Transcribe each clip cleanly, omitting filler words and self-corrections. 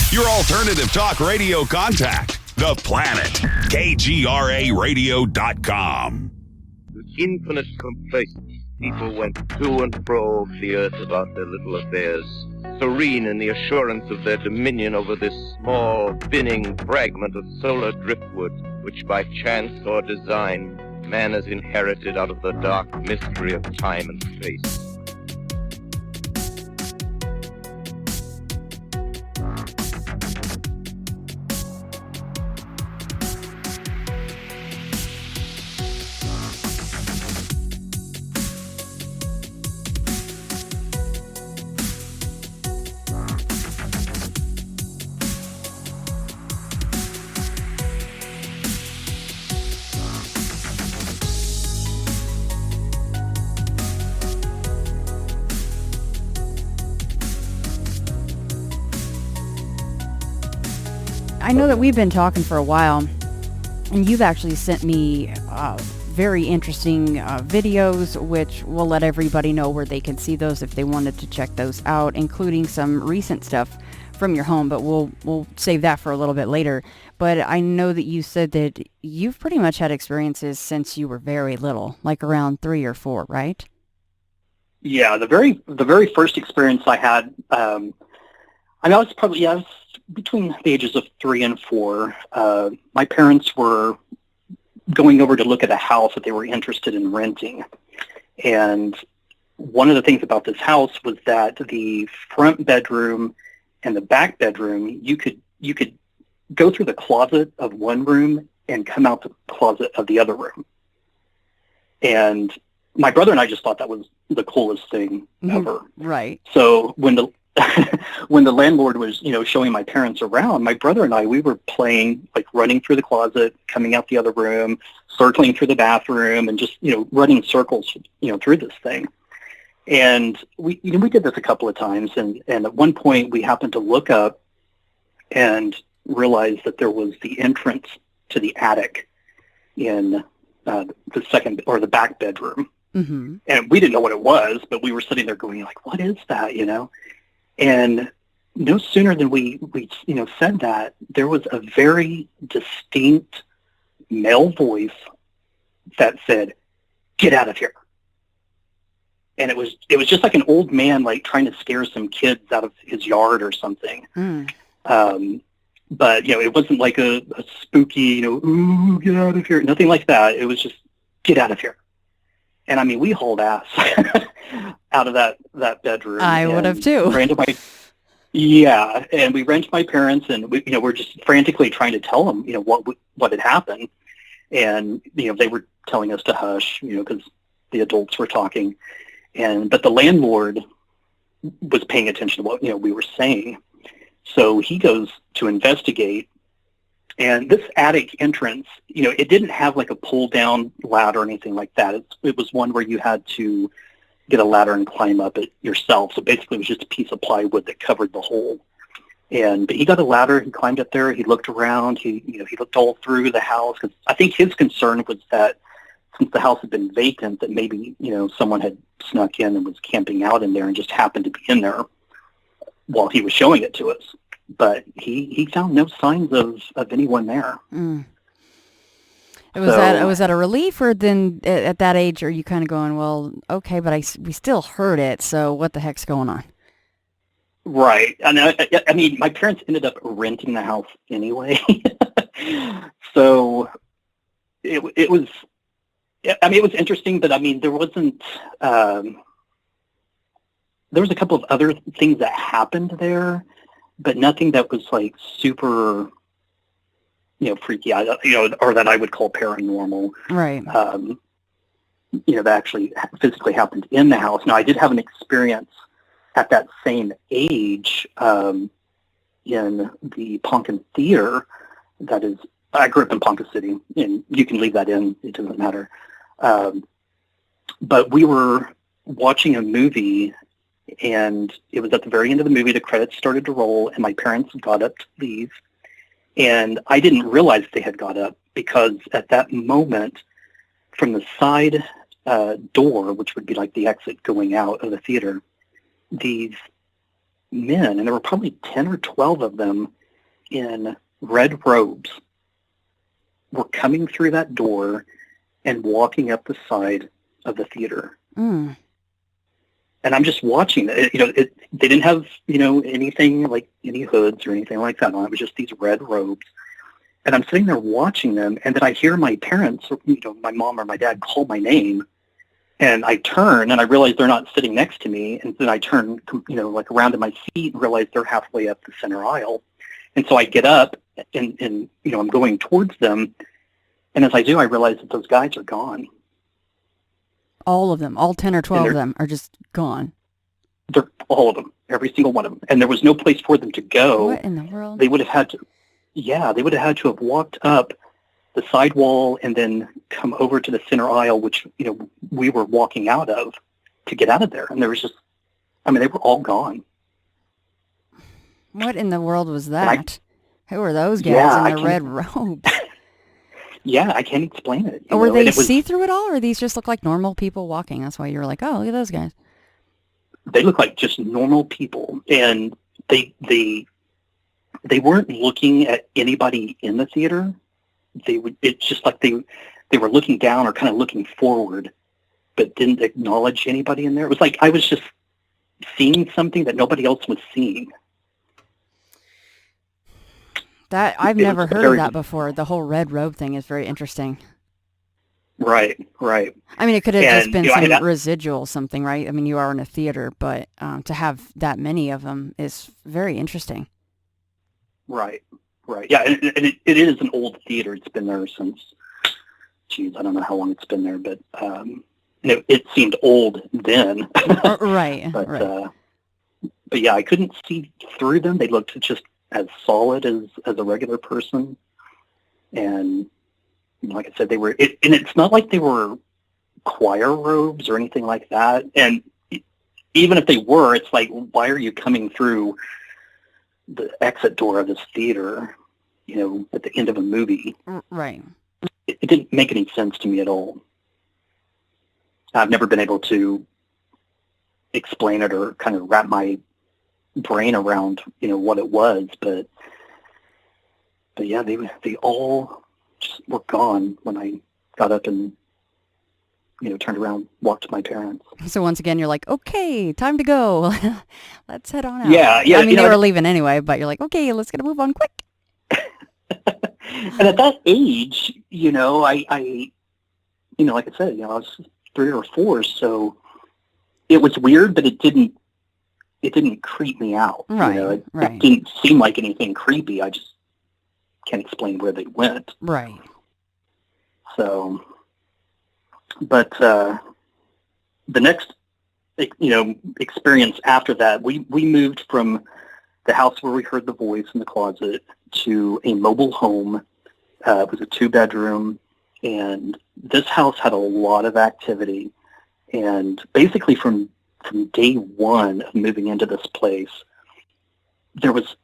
Your alternative talk radio contact, The Planet, KGRAradio.com. With infinite complacency, people went to and fro of the earth about their little affairs, serene in the assurance of their dominion over this small, spinning fragment of solar driftwood, which by chance or design, man has inherited out of the dark mystery of time and space. I know that we've been talking for a while, and you've actually sent me very interesting videos, which will let everybody know where they can see those if they wanted to check those out, including some recent stuff from your home, but we'll save that for a little bit later. But I know that you said that you've pretty much had experiences since you were very little, like around 3 or 4, right? Yeah, the very first experience I had, I was between the ages of 3 and 4. My parents were going over to look at a house that they were interested in renting. And one of the things about this house was that the front bedroom and the back bedroom, you could go through the closet of one room and come out the closet of the other room. And my brother and I just thought that was the coolest thing ever. Right. So when the landlord was, showing my parents around, my brother and I, we were playing, like running through the closet, coming out the other room, circling through the bathroom, and just, running circles, through this thing. And we did this a couple of times. And at one point we happened to look up and realize that there was the entrance to the attic in the second or the back bedroom. Mm-hmm. And we didn't know what it was, but we were sitting there going like, what is that, And no sooner than we said that, there was a very distinct male voice that said, "Get out of here." And it was just like an old man, like trying to scare some kids out of his yard or something. Mm. But, it wasn't like a spooky, "Ooh, get out of here." Nothing like that. It was just, "Get out of here." And I mean, we hauled ass out of that bedroom. I would have too. And we ran to my parents, and we're just frantically trying to tell them, what had happened. And, they were telling us to hush, because the adults were talking. But the landlord was paying attention to what, we were saying. So he goes to investigate. And this attic entrance, it didn't have like a pull-down ladder or anything like that. It was one where you had to get a ladder and climb up it yourself. So basically it was just a piece of plywood that covered the hole. But he got a ladder, he climbed up there, he looked around, he looked all through the house. Cause I think his concern was that since the house had been vacant, that maybe, someone had snuck in and was camping out in there and just happened to be in there while he was showing it to us. But he found no signs of anyone there. Mm. Was that a relief, or then at that age are you kind of going, well, okay, but we still heard it, so what the heck's going on? Right. And I mean, my parents ended up renting the house anyway. So it was interesting, but I mean, there wasn't, there was a couple of other things that happened there, but nothing that was like super, freaky, or that I would call paranormal. Right. That actually physically happened in the house. Now, I did have an experience at that same age in the Ponca Theater. That is, I grew up in Ponca City, and you can leave that in. It doesn't matter. But we were watching a movie, and it was at the very end of the movie. The credits started to roll, and my parents got up to leave. And I didn't realize they had got up because at that moment, from the side door, which would be like the exit going out of the theater, these men, and there were probably 10 or 12 of them, in red robes were coming through that door and walking up the side of the theater. Mm. And I'm just watching it. They didn't have, anything like any hoods or anything like that on. It was just these red robes. And I'm sitting there watching them, and then I hear my parents, my mom or my dad, call my name. And I turn, and I realize they're not sitting next to me. And then I turn, like around in my seat and realize they're halfway up the center aisle. And so I get up, and I'm going towards them. And as I do, I realize that those guys are gone. All of them, all 10 or 12 of them are just gone. They're all of them, every single one of them. And there was no place for them to go. What in the world? They would have had to, they would have had to have walked up the side wall and then come over to the center aisle, which, we were walking out of to get out of there. And there was just, they were all gone. What in the world was that? Who are those guys in their red robes? Yeah, I can't explain it. Or were they see-through at all, or these just look like normal people walking? That's why you were like, oh, look at those guys. They look like just normal people, and they weren't looking at anybody in the theater. It's just like they were looking down or kind of looking forward, but didn't acknowledge anybody in there. It was like I was just seeing something that nobody else was seeing. That I've never heard of that before. The whole red robe thing is very interesting. Right. It could have just been some residual something, right? You are in a theater, but to have that many of them is very interesting. Right. Yeah, and it is an old theater. It's been there since, I don't know how long it's been there, but it seemed old then. Right. But yeah, I couldn't see through them. They looked just as solid as a regular person. And like I said, and it's not like they were choir robes or anything like that. And even if they were, it's like, why are you coming through the exit door of this theater, at the end of a movie? Right. It didn't make any sense to me at all. I've never been able to explain it or kind of wrap my brain around, what it was, but yeah, they all just were gone when I got up and, turned around, walked to my parents. So once again, you're like, okay, time to go. Let's head on out. Yeah. They were leaving anyway, but you're like, okay, let's get a move on quick. And at that age, I like I said, I was 3 or 4, so it was weird, but it didn't creep me out. Right, it didn't seem like anything creepy. I just can't explain where they went. Right. So, but the next, experience after that, we moved from the house where we heard the voice in the closet to a mobile home. It was a 2-bedroom, and this house had a lot of activity. And basically from day one of moving into this place, there was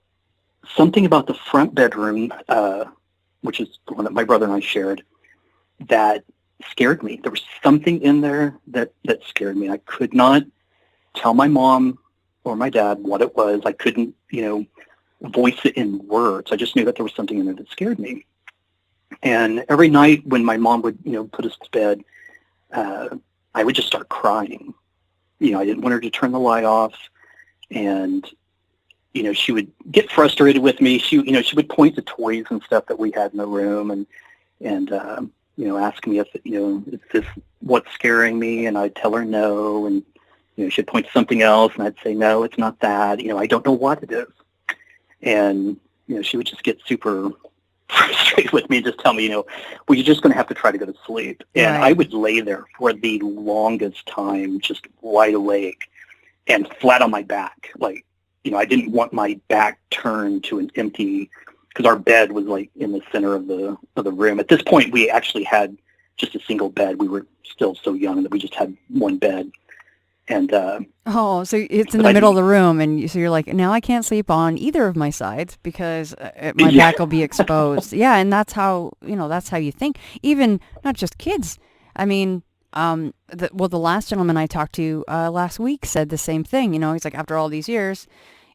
something about the front bedroom, which is the one that my brother and I shared, that scared me. There was something in there that scared me. I could not tell my mom or my dad what it was. I couldn't, voice it in words. I just knew that there was something in there that scared me. And every night when my mom would, put us to bed, I would just start crying. I didn't want her to turn the light off, and she would get frustrated with me. She would point to toys and stuff that we had in the room, and ask me if is this what's scaring me, and I'd tell her no, and she'd point to something else, and I'd say no, it's not that. I don't know what it is, and she would just get super frustrated with me and just tell me, well, you're just going to have to try to go to sleep. And right. I would lay there for the longest time, just wide awake and flat on my back. Like, I didn't want my back turned to an empty, because our bed was like in the center of the room. At this point, we actually had just a single bed. We were still so young that we just had one bed. And so it's in the middle of the room, and so you're like, now I can't sleep on either of my sides because my back will be exposed. Yeah, and that's how you think. Even not just kids. The last gentleman I talked to last week said the same thing. He's like, after all these years,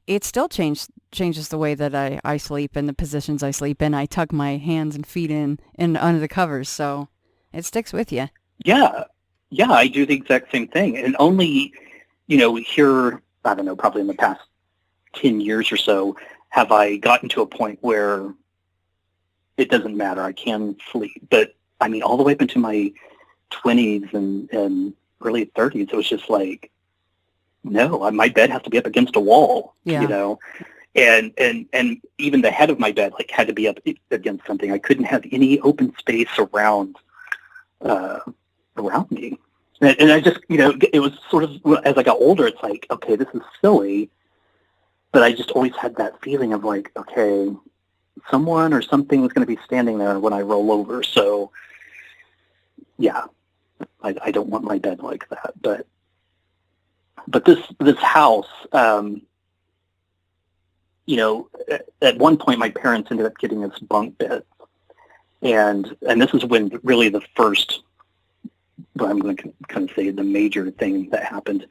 it still changes the way that I sleep and the positions I sleep in. I tuck my hands and feet in under the covers, so it sticks with you. Yeah, I do the exact same thing. And only, here, I don't know, probably in the past 10 years or so, have I gotten to a point where it doesn't matter. I can sleep. But, I mean, all the way up into my 20s and early 30s, it was just like, no, my bed has to be up against a wall, and even the head of my bed had to be up against something. I couldn't have any open space around me. And I just, it was sort of, as I got older, it's like, okay, this is silly, but I just always had that feeling of like, okay, someone or something is going to be standing there when I roll over. So, yeah, I don't want my bed like that, but this house, at one point my parents ended up getting us bunk beds, and this is when really the first, but I'm going to kind of say the major thing that happened.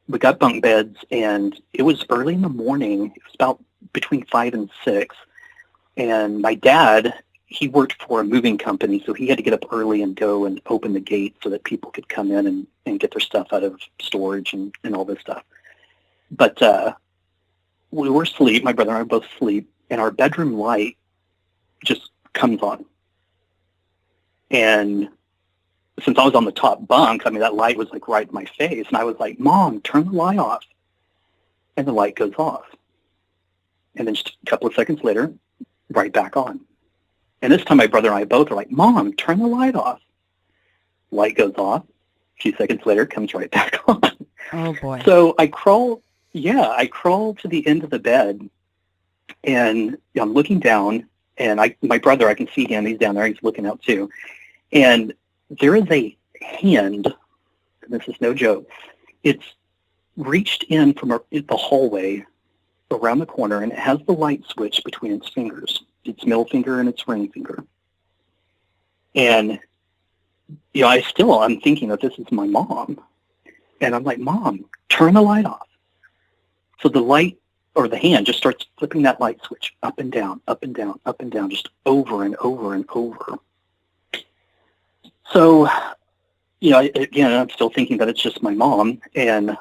We got bunk beds, and it was early in the morning. It was about between 5 and 6, and my dad, he worked for a moving company, so he had to get up early and go and open the gate so that people could come in and get their stuff out of storage and all this stuff. But we were asleep, my brother and I both asleep, and our bedroom light just comes on. And since I was on the top bunk, I mean, that light was like right in my face, and I was like, Mom, turn the light off. And the light goes off. And then just a couple of seconds later, right back on. And this time my brother and I both are like, Mom, turn the light off. Light goes off. A few seconds later, it comes right back on. Oh, boy. So I crawl to the end of the bed, and I'm looking down, and my brother, I can see him. He's down there. He's looking out too. And there is a hand, and this is no joke, it's reached in from the hallway around the corner, and it has the light switch between its fingers. Its middle finger and its ring finger. And, I'm thinking that this is my mom. And I'm like, Mom, turn the light off. So the light, or the hand, just starts flipping that light switch up and down, up and down, up and down, just over and over and over. So, again, I'm still thinking that it's just my mom. And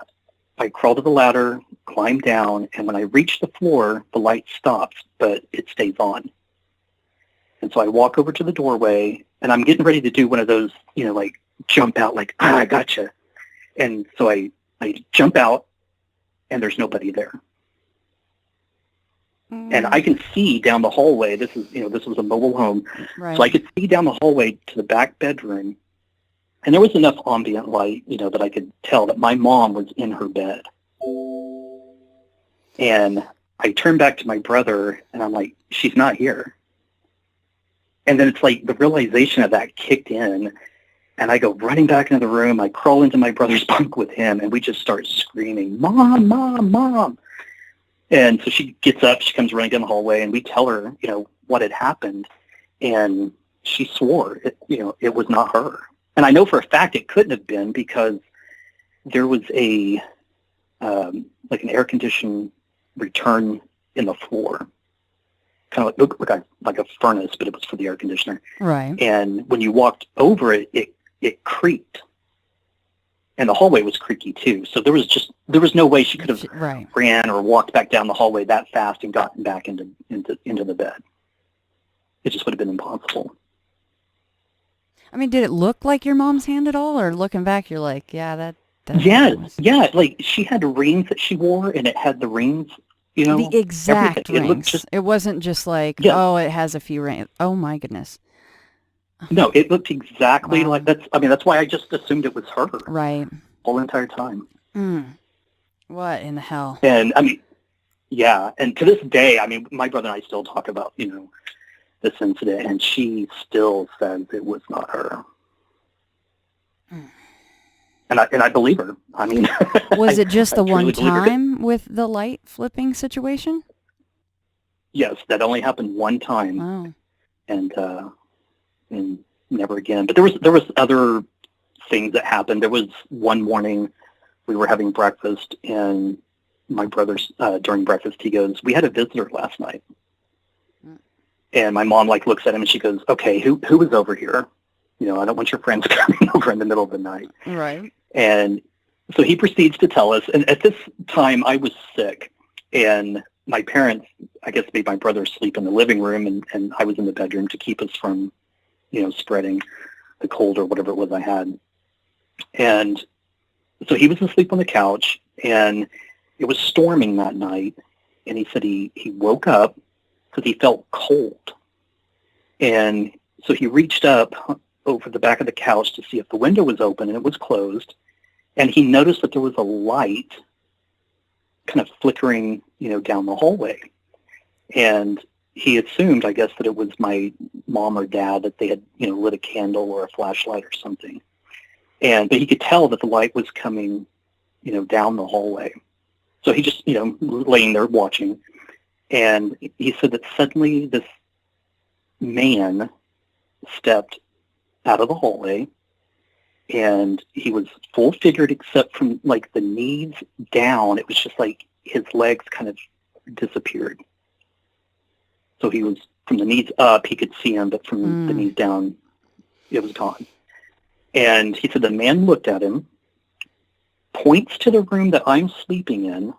I crawl to the ladder, climb down, and when I reach the floor, the light stops, but it stays on. And so I walk over to the doorway, and I'm getting ready to do one of those, jump out, I gotcha. And so I jump out, and there's nobody there. And I can see down the hallway. This was a mobile home. Right. So I could see down the hallway to the back bedroom. And there was enough ambient light, that I could tell that my mom was in her bed. And I turn back to my brother, and I'm like, she's not here. And then it's like the realization of that kicked in, and I go running back into the room. I crawl into my brother's bunk with him, and we just start screaming, Mom, Mom, Mom. And so she gets up, she comes running down the hallway, and we tell her, what had happened. And she swore, it was not her. And I know for a fact it couldn't have been, because there was an air-conditioned return in the floor. Kind of looked like a furnace, but it was for the air conditioner. Right. And when you walked over it, it creaked. And the hallway was creaky too. So there was no way she could have ran or walked back down the hallway that fast and gotten back into the bed. It just would have been impossible. I mean, did it look like your mom's hand at all, or looking back, you're like, yeah, that. Yeah. Like she had rings that she wore, and it had the rings. The exact rings. It wasn't just like, it has a few rings. Oh my goodness. No, it looked exactly like that's. I mean, that's why I just assumed it was her. Right. All the entire time. What in the hell? And I mean, yeah. And to this day, I mean, my brother and I still talk about this incident, and she still says it was not her. And I believe her. I mean, was it just the one time with the light flipping situation? Yes, that only happened one time. Wow. And never again. But there was other things that happened. There was one morning we were having breakfast, and my brother's during breakfast, he goes, "We had a visitor last night." And my mom like looks at him and she goes, "Okay, who was over here? You know, I don't want your friends coming over in the middle of the night." Right. And so he proceeds to tell us. And at this time, I was sick, and my parents, I guess, made my brother sleep in the living room, and I was in the bedroom to keep us from, you know, spreading the cold or whatever it was I had. And so he was asleep on the couch, and it was storming that night. And he said he woke up because he felt cold. And so he reached up over the back of the couch to see if the window was open, and it was closed. And he noticed that there was a light kind of flickering, you know, down the hallway. And he assumed, I guess, that it was my mom or dad, that they had, you know, lit a candle or a flashlight or something. But he could tell that the light was coming, you know, down the hallway. So he just, you know, laying there watching. And he said that suddenly this man stepped out of the hallway, and he was full figured except from like the knees down. It was just like his legs kind of disappeared. So he was from the knees up, he could see him, but from the knees down, it was gone. And he said the man looked at him, points to the room that I'm sleeping in,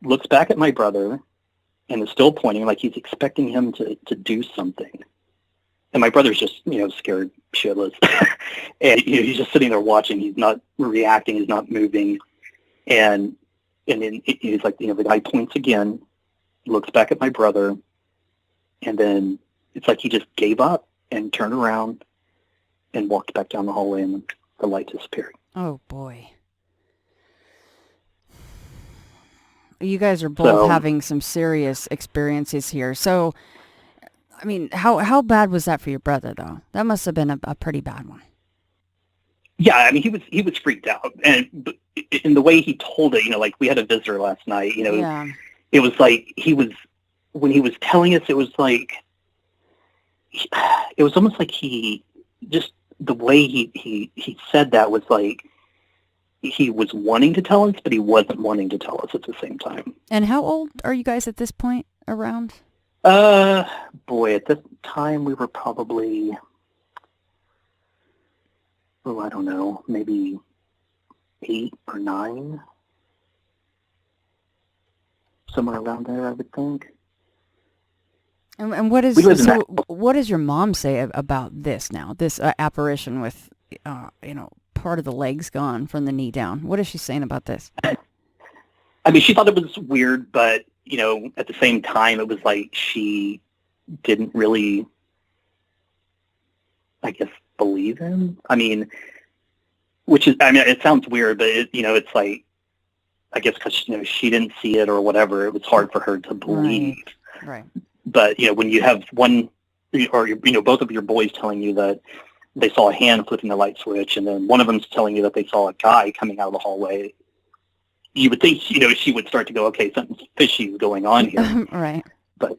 looks back at my brother, and is still pointing like he's expecting him to do something. And my brother's just, you know, scared shitless. And you know, he's just sitting there watching. He's not reacting. He's not moving. And then he's like, you know, the guy points again, looks back at my brother, and then it's like he just gave up and turned around and walked back down the hallway, and the light disappeared. Oh, boy. You guys are both having some serious experiences here. So, I mean, how bad was that for your brother, though? That must have been a pretty bad one. Yeah, I mean, he was freaked out, and in the way he told it, you know, like we had a visitor last night. You know, yeah. It was like when he was telling us, it was like it was almost like he just the way he said that was like he was wanting to tell us, but he wasn't wanting to tell us at the same time. And how old are you guys at this point around? Boy, at this time we were probably, I don't know, maybe 8 or 9, somewhere around there, I would think. And what does your mom say about this now? This apparition with, you know, part of the legs gone from the knee down. What is she saying about this? I mean, she thought it was weird, but you know, at the same time, it was like she didn't really, I guess, believe him. I mean, which is, I mean, it sounds weird, but it, you know, it's like, I guess because, you know, she didn't see it or whatever, it was hard for her to believe. Right. But, you know, when you have one, or, you know, both of your boys telling you that they saw a hand flipping the light switch, and then one of them's telling you that they saw a guy coming out of the hallway, you would think, you know, she would start to go, okay, something fishy is going on here. Right. But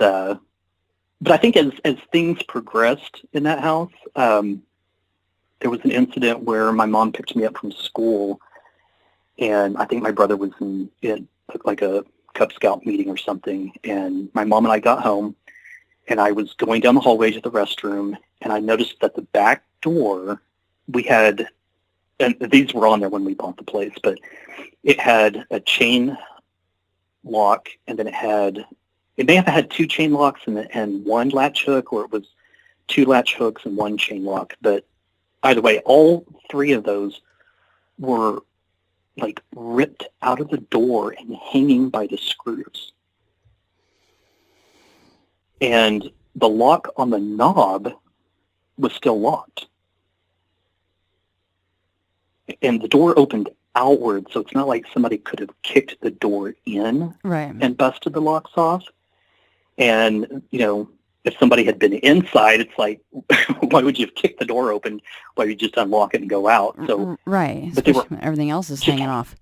I think as things progressed in that house, there was an incident where my mom picked me up from school, and I think my brother was in like a Cub Scout meeting or something, and my mom and I got home, and I was going down the hallway to the restroom, and I noticed that the back door, we had, and these were on there when we bought the place, but it had a chain lock, and then it may have had 2 chain locks and 1 latch hook, or it was 2 latch hooks and 1 chain lock. But either way, all 3 of those were like ripped out of the door and hanging by the screws. And the lock on the knob was still locked. And the door opened outward, so it's not like somebody could have kicked the door in and busted the locks off. And, you know, if somebody had been inside, it's like, why would you have kicked the door open? Why would you just unlock it and go out? So right, but everything else is hanging off.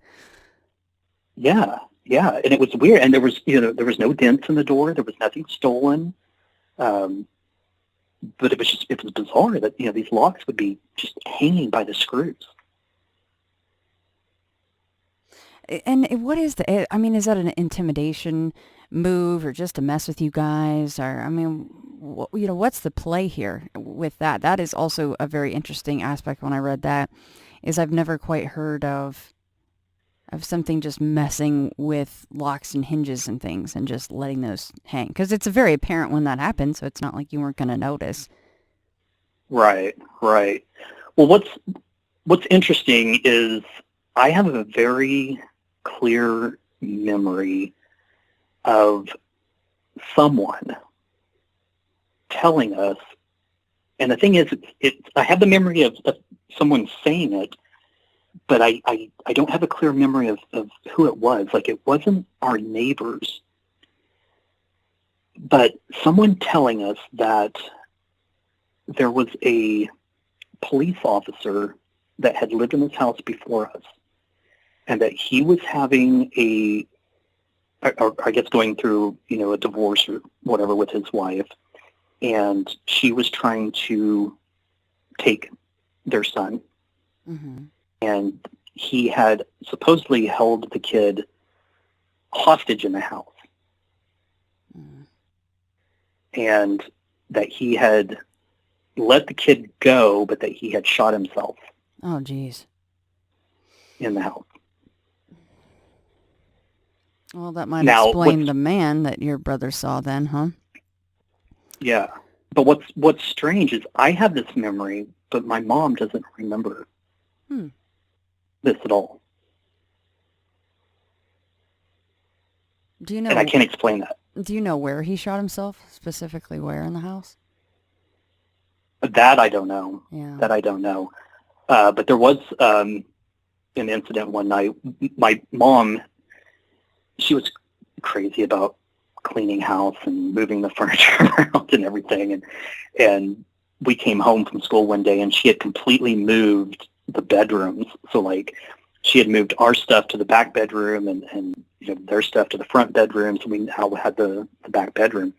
Yeah, and it was weird. And there was, you know, there was no dents in the door. There was nothing stolen. But it was bizarre that, you know, these locks would be just hanging by the screws. what is I mean, is that an intimidation move or just to mess with you guys? Or, I mean, what's the play here with that? That is also a very interesting aspect when I read that, is I've never quite heard of something just messing with locks and hinges and things and just letting those hang. Because it's very apparent when that happens, so it's not like you weren't going to notice. Right. Well, what's interesting is I have a very clear memory of someone telling us, and the thing is, I have the memory of someone saying it, but I don't have a clear memory of who it was. Like, it wasn't our neighbors, but someone telling us that there was a police officer that had lived in this house before us, and that he was having going through, a divorce or whatever with his wife, and she was trying to take their son. Mm-hmm. And he had supposedly held the kid hostage in the house. Mm. And that he had let the kid go, but that he had shot himself. Oh, geez. In the house. Well, that might explain the man that your brother saw then, huh? Yeah. But what's strange is I have this memory, but my mom doesn't remember this at all. Do you know? And I can't explain that. Do you know where he shot himself? Specifically where in the house? That I don't know. Yeah. That I don't know. But there was an incident one night. My mom, she was crazy about cleaning house and moving the furniture around and everything. And we came home from school one day, and she had completely moved the bedrooms. So, like, she had moved our stuff to the back bedroom and their stuff to the front bedroom. So we now had the back bedroom.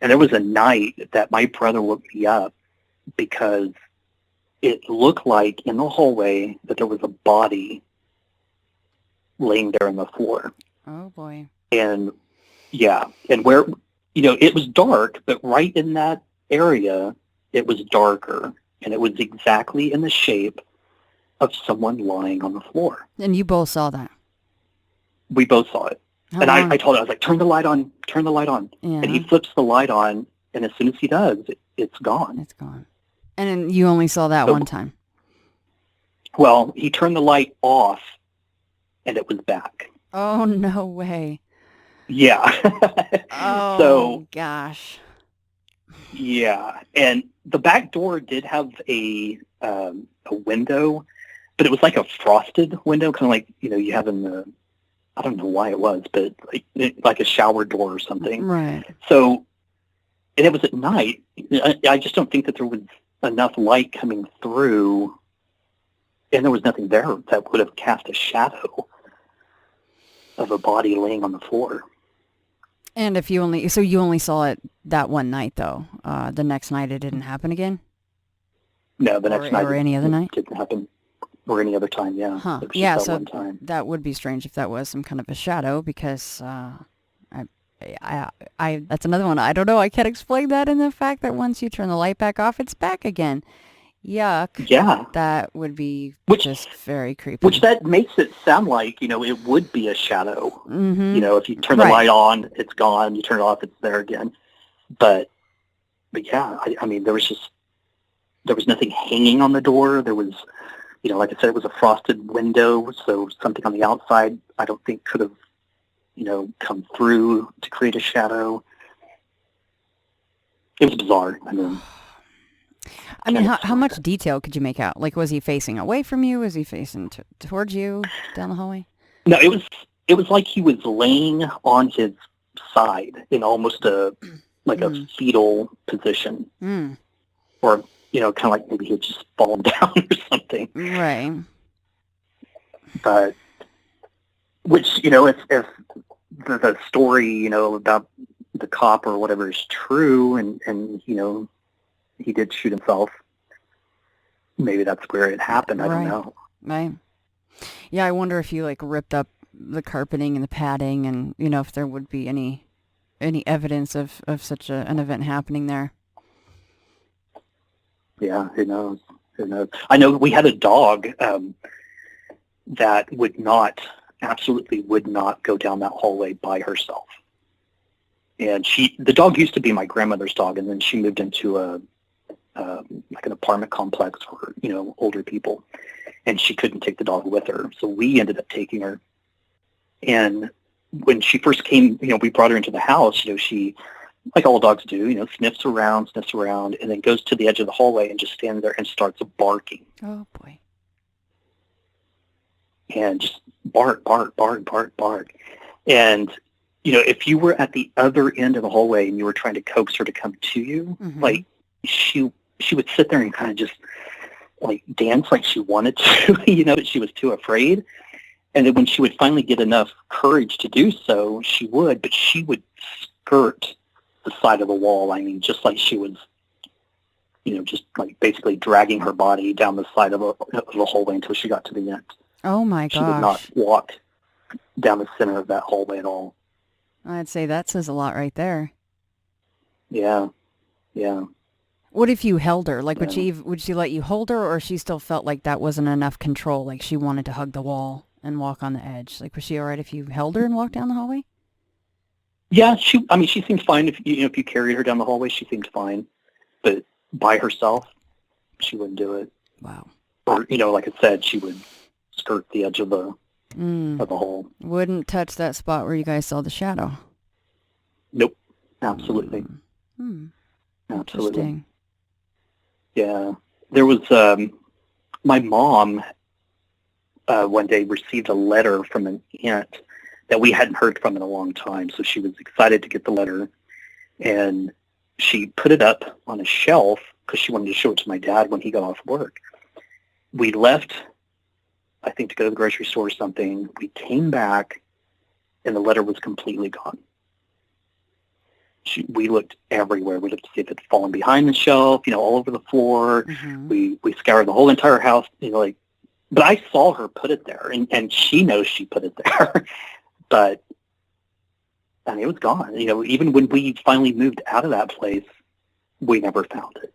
And there was a night that my brother woke me up because it looked like in the hallway that there was a body laying there on the floor. Oh, boy. And, yeah, and where, it was dark, but right in that area, it was darker. And it was exactly in the shape of someone lying on the floor. And you both saw that? We both saw it. Oh, and wow. I told him, I was like, turn the light on. Yeah. And he flips the light on, and as soon as he does, it's gone. It's gone. And then you only saw that one time? Well, he turned the light off, and it was back. Oh, no way. Yeah. Oh, so, gosh. Yeah. And the back door did have a window, but it was like a frosted window, kind of like, you have in the, I don't know why it was, but like a shower door or something. Right. So, and it was at night. I just don't think that there was enough light coming through, and there was nothing there that would have cast a shadow of a body laying on the floor. And you only saw it that one night, though. The next night it didn't happen again? No, the next night. Or any other night? Didn't happen. Or any other time, yeah. Huh. There was Yeah, just so that one time. that would be strange if that was some kind of a shadow, because that's another one. I don't know. I can't explain that in the fact that once you turn the light back off, it's back again. Yuck. Yeah. That would be just very creepy. Which that makes it sound like, it would be a shadow. Mm-hmm. If you turn the light on, it's gone. You turn it off, it's there again. But yeah, I mean, there was nothing hanging on the door. There was, like I said, it was a frosted window, so something on the outside I don't think could have, come through to create a shadow. It was bizarre. I mean, how much detail could you make out? Like, was he facing away from you? Was he facing towards you down the hallway? No, it was like he was laying on his side in almost a fetal position. Mm. Or, kind of like maybe he had just fallen down or something. Right. But, which, if the story, about the cop or whatever is true, and he did shoot himself, maybe that's where it happened. I don't know. Right. Yeah, I wonder if you, ripped up the carpeting and the padding, and if there would be any evidence of such an event happening there. Yeah, who knows? I know we had a dog that absolutely would not go down that hallway by herself. And the dog used to be my grandmother's dog, and then she moved into like an apartment complex for, older people, and she couldn't take the dog with her. So we ended up taking her. And when she first came, we brought her into the house, she, like all dogs do, sniffs around, and then goes to the edge of the hallway and just stands there and starts barking. Oh, boy. And just bark. And, if you were at the other end of the hallway and you were trying to coax her to come to you, Mm-hmm. like she would sit there and kind of just like dance like she wanted to, but she was too afraid. And then when she would finally get enough courage to do so, she would skirt the side of the wall. I mean, just like she was, just like basically dragging her body down the side of the hallway until she got to the end. Oh my gosh. She would not walk down the center of that hallway at all. I'd say that says a lot right there. Yeah. What if you held her? Like, would she let you hold her, or she still felt like that wasn't enough control? Like she wanted to hug the wall and walk on the edge. Like, was she all right if you held her and walked down the hallway? Yeah, she seemed fine. If you carried her down the hallway, she seemed fine. But by herself, she wouldn't do it. Wow. Or, like I said, she would skirt the edge of the hole. Wouldn't touch that spot where you guys saw the shadow. Nope. Absolutely. Absolutely. Yeah. There was, my mom one day received a letter from an aunt that we hadn't heard from in a long time. So she was excited to get the letter, and she put it up on a shelf because she wanted to show it to my dad when he got off work. We left, I think, to go to the grocery store or something. We came back, and the letter was completely gone. We looked everywhere. We looked to see if it had fallen behind the shelf, all over the floor. Mm-hmm. We scoured the whole entire house, but I saw her put it there, and she knows she put it there. But, I mean, it was gone. Even when we finally moved out of that place, we never found it.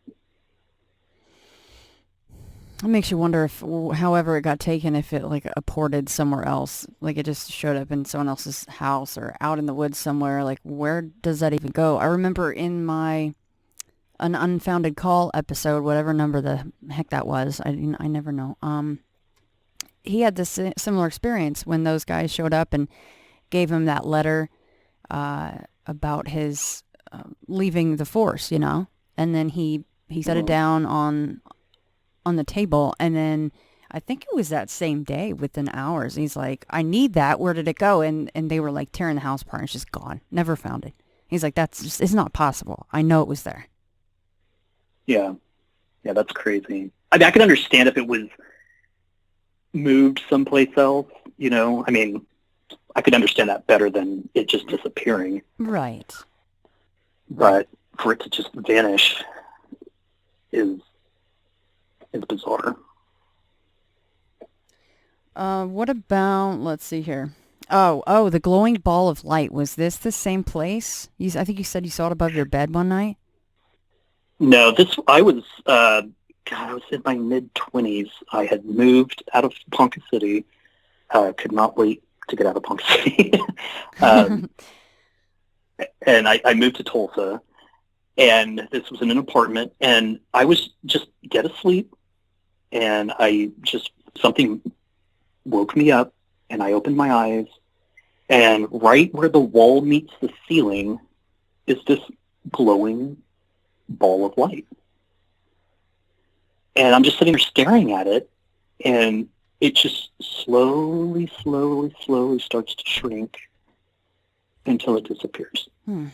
It makes you wonder if, however it got taken, if it like apported somewhere else, like it just showed up in someone else's house or out in the woods somewhere. Like, where does that even go? I remember in an Unfounded Call episode, whatever number the heck that was, I never know. He had this similar experience when those guys showed up and gave him that letter about his leaving the force, and then he set it down on the table, and then I think it was that same day, within hours, he's like, I need that, where did it go? And they were like tearing the house apart, and it's just gone, never found it. He's like, it's not possible, I know it was there. Yeah, that's crazy. I mean, I can understand if it was moved someplace else, I mean, I could understand that better than it just disappearing. Right. But for it to just vanish is bizarre. What about, let's see here. Oh, the glowing ball of light. Was this the same place? I think you said you saw it above your bed one night? No, I was in my mid-20s. I had moved out of Ponca City. Could not wait to get out of Ponca City. And I moved to Tulsa. And this was in an apartment. And I was just dead asleep. And something woke me up. And I opened my eyes. And right where the wall meets the ceiling is this glowing ball of light. And I'm just sitting there staring at it, and it just slowly starts to shrink until it disappears. And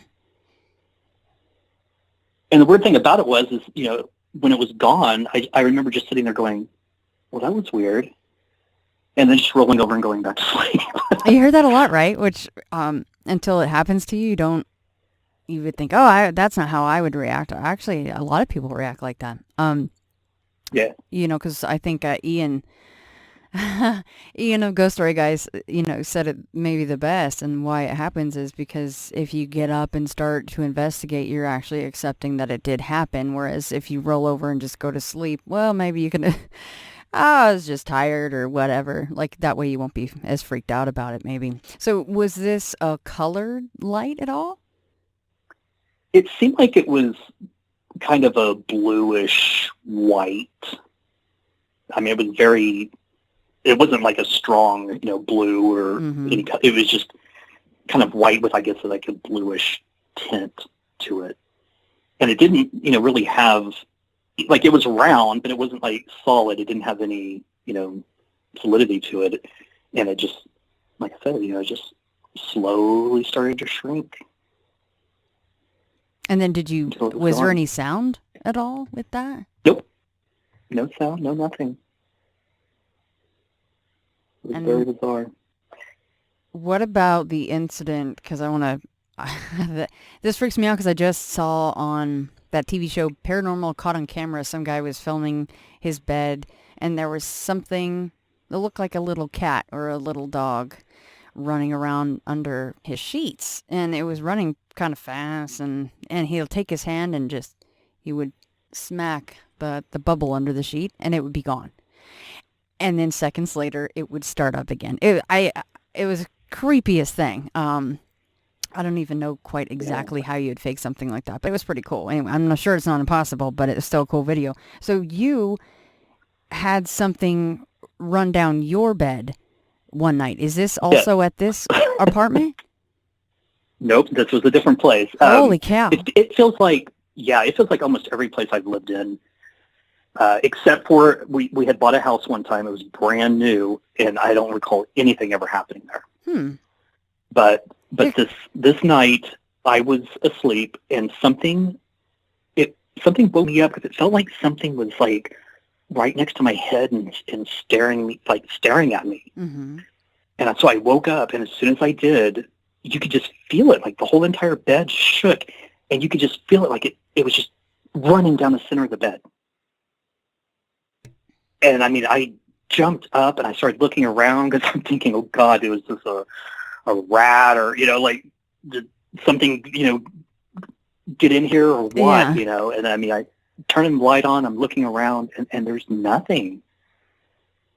the weird thing about it was when it was gone, I remember just sitting there going, well, that was weird. And then just rolling over and going back to sleep. You hear that a lot, right? Which, until it happens to you, you would think, that's not how I would react. Actually, a lot of people react like that. Yeah. Because I think Ian Ghost story guys, said it maybe the best, and why it happens is because if you get up and start to investigate, you're actually accepting that it did happen. Whereas if you roll over and just go to sleep, well, maybe you can, I was just tired or whatever. Like that way you won't be as freaked out about it, maybe. So was this a colored light at all? It seemed like it was kind of a bluish white. I mean, it wasn't like a strong, blue or any color. It was just kind of white with, I guess, like a bluish tint to it. And it didn't, really have, like, it was round, but it wasn't like solid. It didn't have any, solidity to it. And it just, like I said, it just slowly started to shrink. And then was there any sound at all with that? Nope. No sound, no nothing. It was very bizarre. What about the incident? Because I want to... this freaks me out because I just saw on that TV show Paranormal Caught on Camera, some guy was filming his bed, and there was something that looked like a little cat or a little dog running around under his sheets. And it was running kind of fast, and he'll take his hand and he would smack the bubble under the sheet, and it would be gone. And then seconds later, it would start up again. It was the creepiest thing. I don't even know quite exactly how you'd fake something like that, but it was pretty cool. Anyway, I'm not sure it's not impossible, but it's still a cool video. So you had something run down your bed one night. Is this also at this apartment? Nope, this was a different place. Holy cow. It feels like almost every place I've lived in. Except for we had bought a house one time. It was brand new, and I don't recall anything ever happening there. But this night I was asleep, and something woke me up because it felt like something was like right next to my head and staring at me. And so I woke up, and as soon as I did, you could just feel it. Like the whole entire bed shook, and you could just feel it. Like it was just running down the center of the bed. And I mean, I jumped up and I started looking around because I'm thinking, oh God, it was just a rat or, did something, get in here or what, And I mean, I turn the light on, I'm looking around and there's nothing.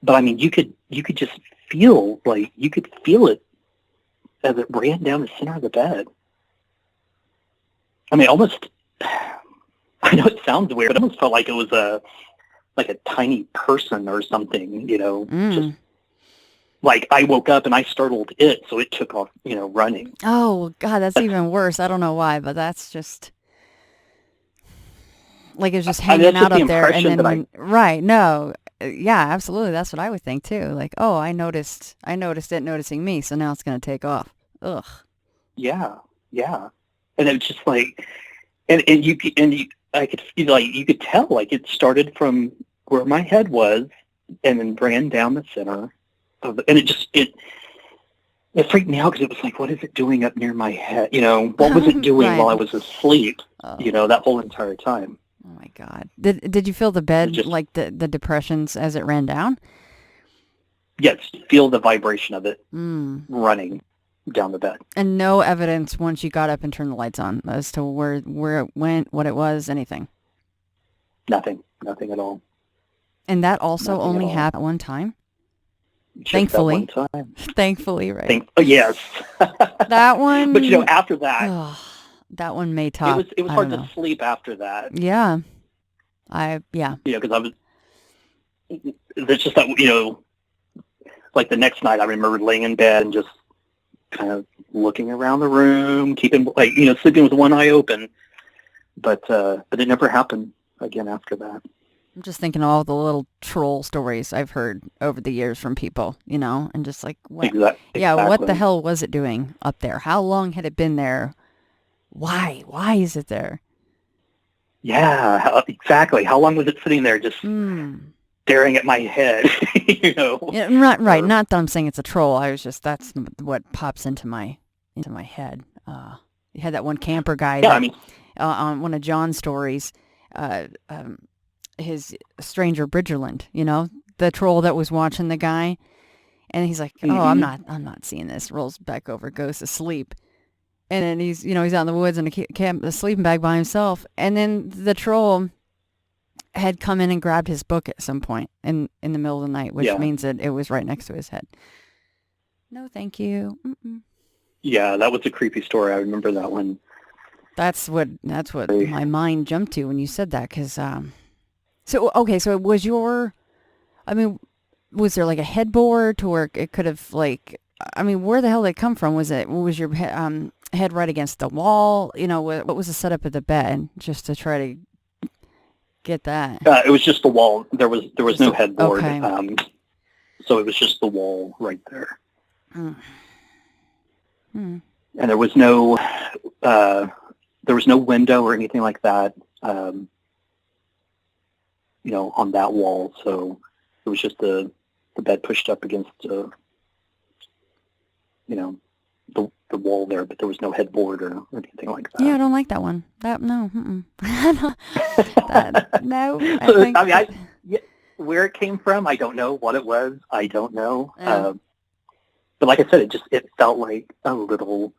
But I mean, you could just feel it as it ran down the center of the bed. I mean, almost, I know it sounds weird, but it almost felt like it was like a tiny person or something, just like I woke up and I startled it, so it took off, running. Oh, God, that's even worse. I don't know why, but that's just, like it's just hanging out up there. And then, right, no, yeah, absolutely. That's what I would think, too. Like, oh, I noticed it noticing me, so now it's going to take off. Ugh. Yeah. And it was just like, and I could feel like you could tell like it started from where my head was and then ran down the center of it, and it freaked me out because it was like, what is it doing up near my head? What was it doing right. while I was asleep? That whole entire time. Oh my God! Did you feel the bed like the depressions as it ran down? Yes, feel the vibration of it running down the bed. And no evidence once you got up and turned the lights on as to where it went, what it was, anything? Nothing at all. And that also only happened one time? Just thankfully. That one time. Thankfully, right. Yes. That one... But, after that... that one may top. It was hard to sleep after that. Yeah. Because I was... It's just that, like the next night I remember laying in bed and just kind of looking around the room, keeping, sleeping with one eye open. But it never happened again after that. I'm just thinking of all the little troll stories I've heard over the years from people, and just like, what? Exactly. Yeah, what the hell was it doing up there? How long had it been there? Why? Why is it there? Yeah, exactly. How long was it sitting there just staring at my head, Yeah, right. Not that I'm saying it's a troll. That's what pops into my head. You had that one camper guy on one of John's stories, his stranger Bridgerland, the troll that was watching the guy, and he's like, "Oh, I'm not seeing this." Rolls back over, goes to sleep, and then he's out in the woods in a sleeping bag by himself, and then the troll had come in and grabbed his book at some point in the middle of the night, which means that it was right next to his head. No, thank you. Mm-mm. Yeah, that was a creepy story. I remember that one. That's what my mind jumped to when you said that, because so it was was there like a headboard to where it could have, like, where the hell did it come from? Was your head right against the wall? What was the setup of the bed, just to try to get that? It was just the wall. There was no headboard. Okay. So it was just the wall right there. Mm. Mm. And there was no window or anything like that, on that wall. So it was just the bed pushed up against, the wall there, but there was no headboard or anything like that. Yeah, I don't like that one. No. No. Where it came from, I don't know. What it was, I don't know. Yeah. But like I said, it felt like a little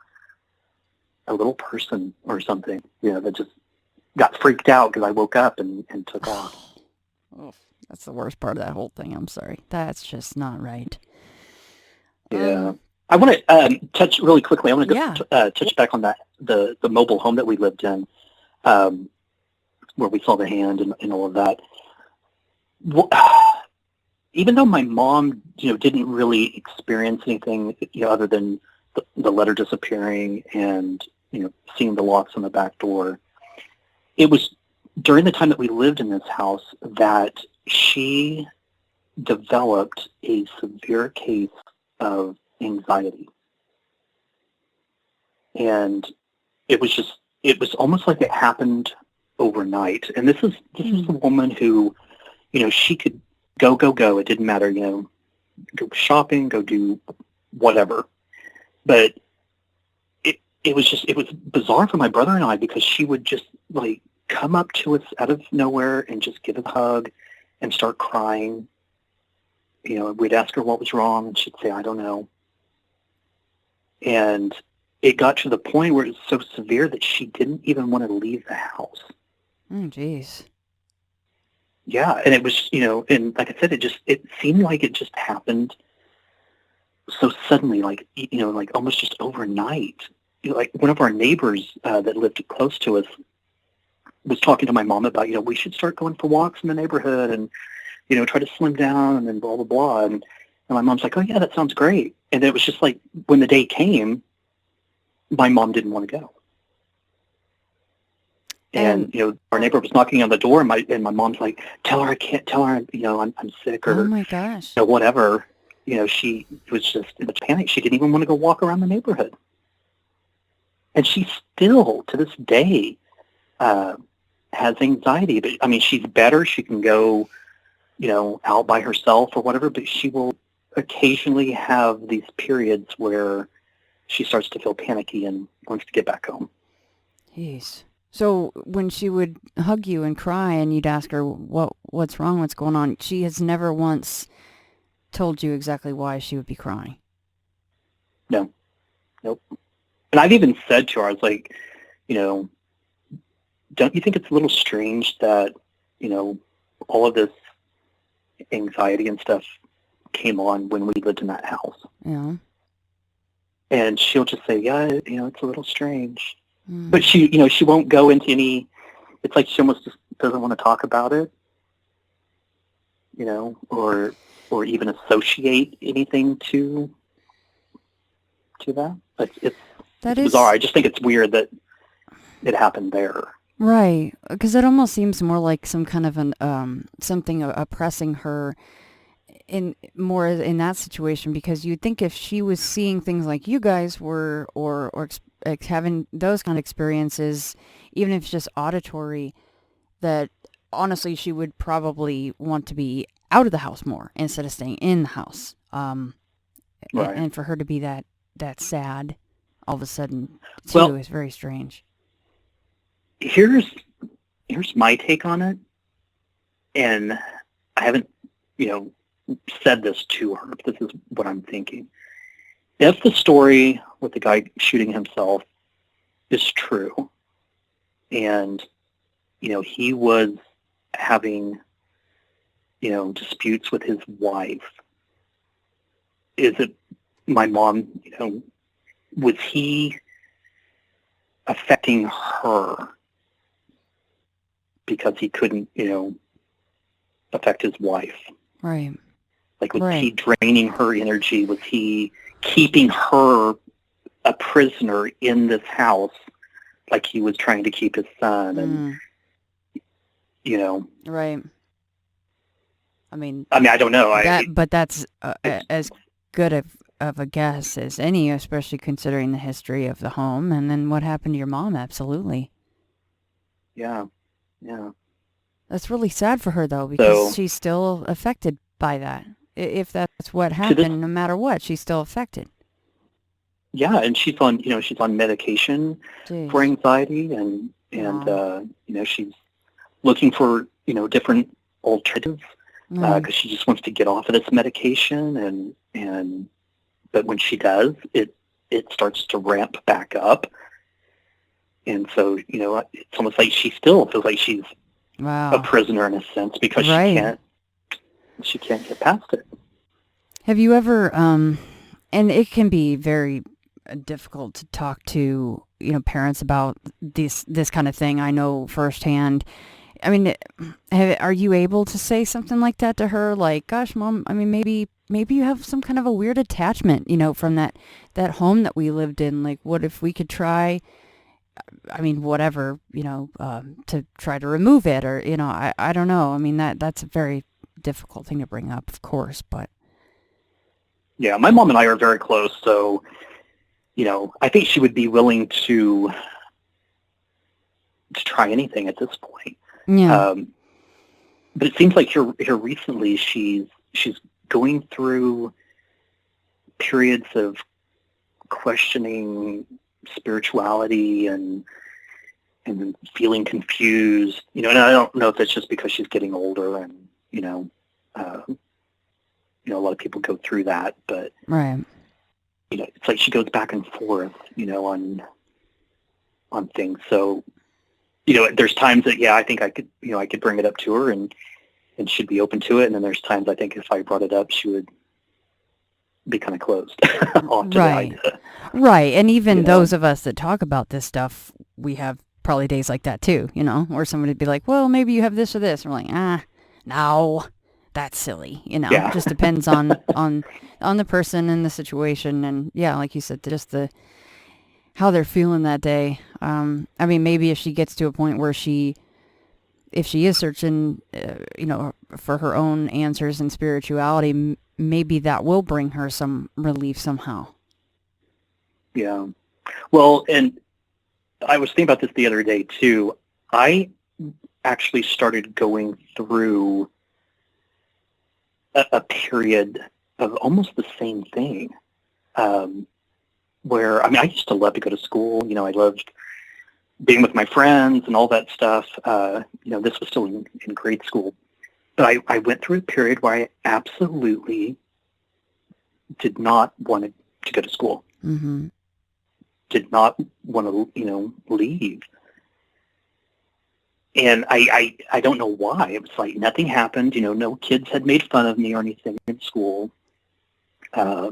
person or something, that just got freaked out because I woke up and took off. Oh, that's the worst part of that whole thing. I'm sorry. That's just not right. Yeah. I want to touch really quickly. I want to go touch back on that, the mobile home that we lived in, where we saw the hand and all of that. Well, even though my mom, didn't really experience anything, other than the letter disappearing and, seeing the locks on the back door, it was during the time that we lived in this house that she developed a severe case of anxiety. And it was almost like it happened overnight. And this is a woman who, she could go. It didn't matter, go shopping, go do whatever. But it was bizarre for my brother and I, because she would just like come up to us out of nowhere and just give us a hug and start crying. We'd ask her what was wrong, and she'd say, "I don't know." And it got to the point where it was so severe that she didn't even want to leave the house. Oh, jeez. Yeah, and it was, and like I said, it seemed like it just happened so suddenly, like, like almost just overnight. Like one of our neighbors that lived close to us was talking to my mom about, we should start going for walks in the neighborhood and, try to slim down and blah, blah, blah. And my mom's like, "Oh, yeah, that sounds great." And it was just like when the day came, my mom didn't want to go. And our neighbor was knocking on the door, and my mom's like, "Tell her I can't. Tell her I'm sick," or oh my gosh, whatever. She was just in a panic. She didn't even want to go walk around the neighborhood. And she still, to this day, has anxiety. But she's better. She can go, out by herself or whatever. But she will occasionally have these periods where she starts to feel panicky and wants to get back home. Jeez. So when she would hug you and cry, and you'd ask her what's wrong, what's going on, she has never once told you exactly why she would be crying? No. Nope. And I've even said to her, I was like, don't you think it's a little strange that, all of this anxiety and stuff came on when we lived in that house? Yeah. And she'll just say, "Yeah, it's a little strange." But she won't go into any, it's like she almost just doesn't want to talk about it, or even associate anything to that. It's bizarre. I just think it's weird that it happened there. Right, because it almost seems more like some kind of an something oppressing her in that situation, because you'd think if she was seeing things like you guys were, or having those kind of experiences, even if it's just auditory, that honestly she would probably want to be out of the house more instead of staying in the house. Right. And for her to be that sad all of a sudden too is very strange. Here's my take on it, and I haven't said this to her, but this is what I'm thinking. If the story with the guy shooting himself is true, and, he was having, disputes with his wife, is it my mom, was he affecting her because he couldn't, affect his wife? Right. Like, was he draining her energy? Was he keeping her a prisoner in this house like he was trying to keep his son? And, Right. I mean, I don't know. But that's as good of a guess as any, especially considering the history of the home and then what happened to your mom. Absolutely. Yeah. That's really sad for her, though, because she's still affected by that. If that's what happened, no matter what, she's still affected. Yeah, and she's on, she's on medication for anxiety, and she's looking for, different alternatives because she just wants to get off of this medication, but when she does, it starts to ramp back up, and so it's almost like she still feels like she's a prisoner in a sense because she can't get past it. Have you ever, and it can be very difficult to talk to, parents about this kind of thing. I know firsthand. I mean, are you able to say something like that to her? Like, gosh, Mom, I mean, maybe you have some kind of a weird attachment, from that home that we lived in. Like, what if we could try, I mean, whatever, to try to remove it, or, I don't know. I mean, that's a very difficult thing to bring up, of course, but. Yeah, my mom and I are very close, so, I think she would be willing to try anything at this point. Yeah. But it seems like here recently she's going through periods of questioning spirituality and feeling confused, and I don't know if it's just because she's getting older and, a lot of people go through that, but right. It's like she goes back and forth, on things. So, there's times that, I think I could bring it up to her and she'd be open to it. And then there's times I think if I brought it up, she would be kind of closed off to the idea. Right. And even those of us that talk about this stuff, we have probably days like that too, where somebody would be like, well, maybe you have this or this. And we're like, no, that's silly. It just depends on the person and the situation. And like you said, just how they're feeling that day. I mean, maybe if she gets to a point where if she is searching, for her own answers and spirituality, maybe that will bring her some relief somehow. Yeah. Well, and I was thinking about this the other day too. I actually started going through a period of almost the same thing, where, I used to love to go to school. I loved being with my friends and all that stuff. This was still in grade school. But I went through a period where I absolutely did not want to go to school. Mm-hmm. Did not want to, leave. And I don't know why. It was like nothing happened. No kids had made fun of me or anything in school. No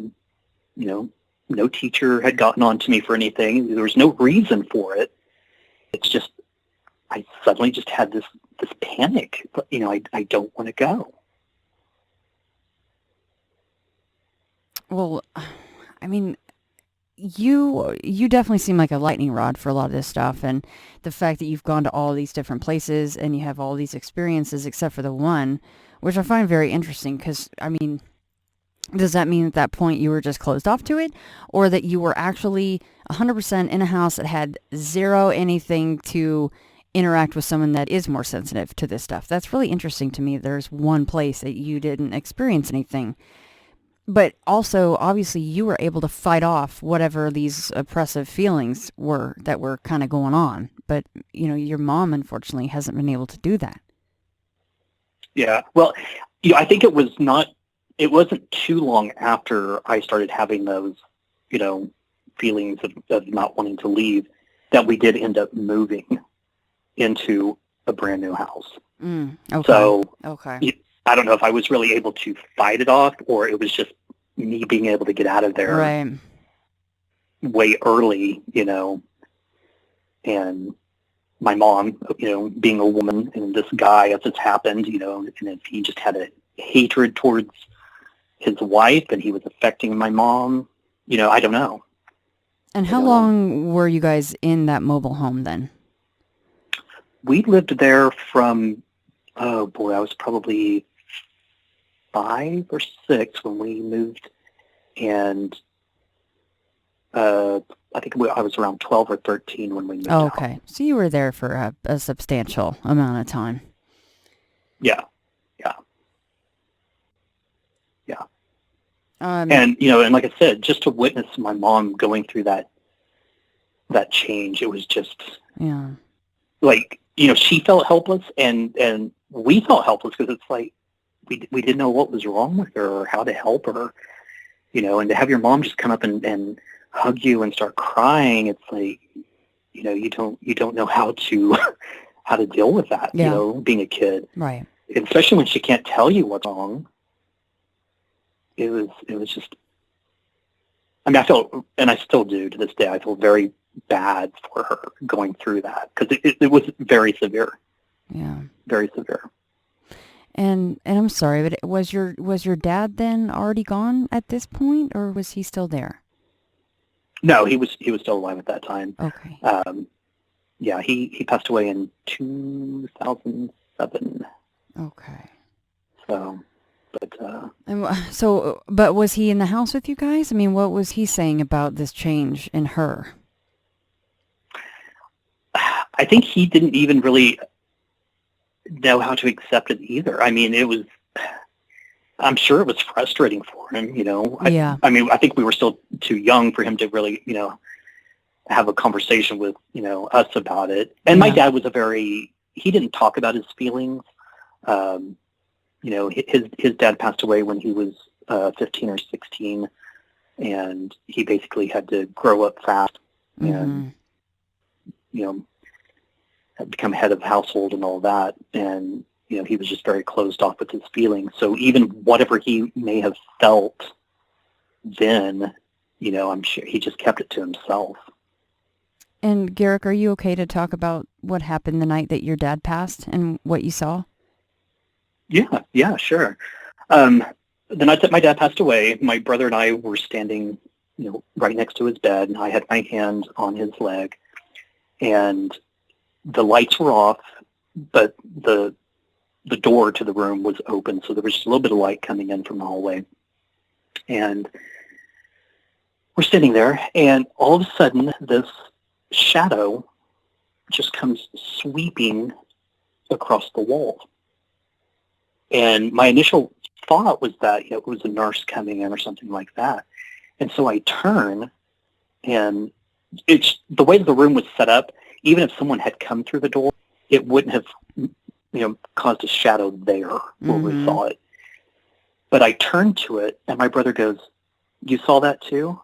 teacher had gotten on to me for anything. There was no reason for it. It's just, I suddenly just had this panic. I don't want to go. Well, I mean, you definitely seem like a lightning rod for a lot of this stuff, and the fact that you've gone to all these different places and you have all these experiences except for the one, which I find very interesting, because, I mean, does that mean at that point you were just closed off to it, or that you were actually 100% in a house that had zero anything to interact with someone that is more sensitive to this stuff? That's really interesting to me. There's one place that you didn't experience anything. But also, obviously, you were able to fight off whatever these oppressive feelings were that were kind of going on. But, your mom, unfortunately, hasn't been able to do that. Yeah. Well, I think it was not it wasn't too long after I started having those, feelings of not wanting to leave that we did end up moving into a brand new house. Okay. So okay. I don't know if I was really able to fight it off or it was just me being able to get out of there Right. way early, and my mom, being a woman and this guy as it's happened, and if he just had a hatred towards his wife and he was affecting my mom, I don't know. And how long were you guys in that mobile home then? We lived there from, I was probably 5 or 6 when we moved, and I think I was around 12 or 13 when we moved out. Okay. So you were there for a substantial amount of time. Yeah. And, and like I said, just to witness my mom going through that change, it was just like, she felt helpless and we felt helpless because it's like we didn't know what was wrong with her or how to help her, and to have your mom just come up and hug you and start crying, it's like, you don't know how to how to deal with that, being a kid. Right. And especially when she can't tell you what's wrong. It was just, I felt, and I still do to this day, I feel very bad for her going through that because it was very severe. Yeah. Very severe. And I'm sorry, but was your dad then already gone at this point, or was he still there? No, he was still alive at that time. Okay. Yeah, he passed away in 2007. Okay. But was he in the house with you guys? I mean, what was he saying about this change in her? I think he didn't even really know how to accept it either. I mean, I'm sure it was frustrating for him, Yeah. I think we were still too young for him to really, have a conversation with, us about it. And my dad was he didn't talk about his feelings. His dad passed away when he was 15 or 16, and he basically had to grow up fast and, had become head of household and all that. And, he was just very closed off with his feelings. So even whatever he may have felt then, I'm sure he just kept it to himself. And Garrick, are you okay to talk about what happened the night that your dad passed and what you saw? Yeah, sure. The night that my dad passed away, my brother and I were standing, right next to his bed, and I had my hand on his leg, and the lights were off, but the door to the room was open, so there was just a little bit of light coming in from the hallway. And we're sitting there, and all of a sudden, this shadow just comes sweeping across the wall. And my initial thought was that it was a nurse coming in or something like that. And so I turn, and it's the way that the room was set up, even if someone had come through the door, it wouldn't have caused a shadow there where we saw it. But I turned to it, and my brother goes, "You saw that too?"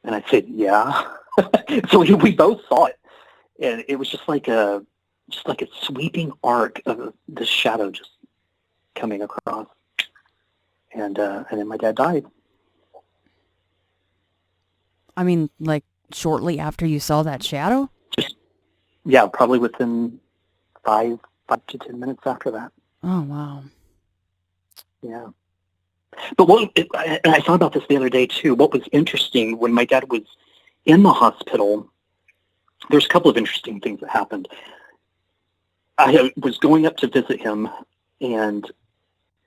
And I said, "Yeah." So we both saw it, and it was just like a sweeping arc of the shadow just coming across, and then my dad died. I mean, like shortly after you saw that shadow? Probably within 5 to 10 minutes after that. Oh, wow. Yeah. But and I thought about this the other day too. What was interesting when my dad was in the hospital, there's a couple of interesting things that happened. I was going up to visit him, and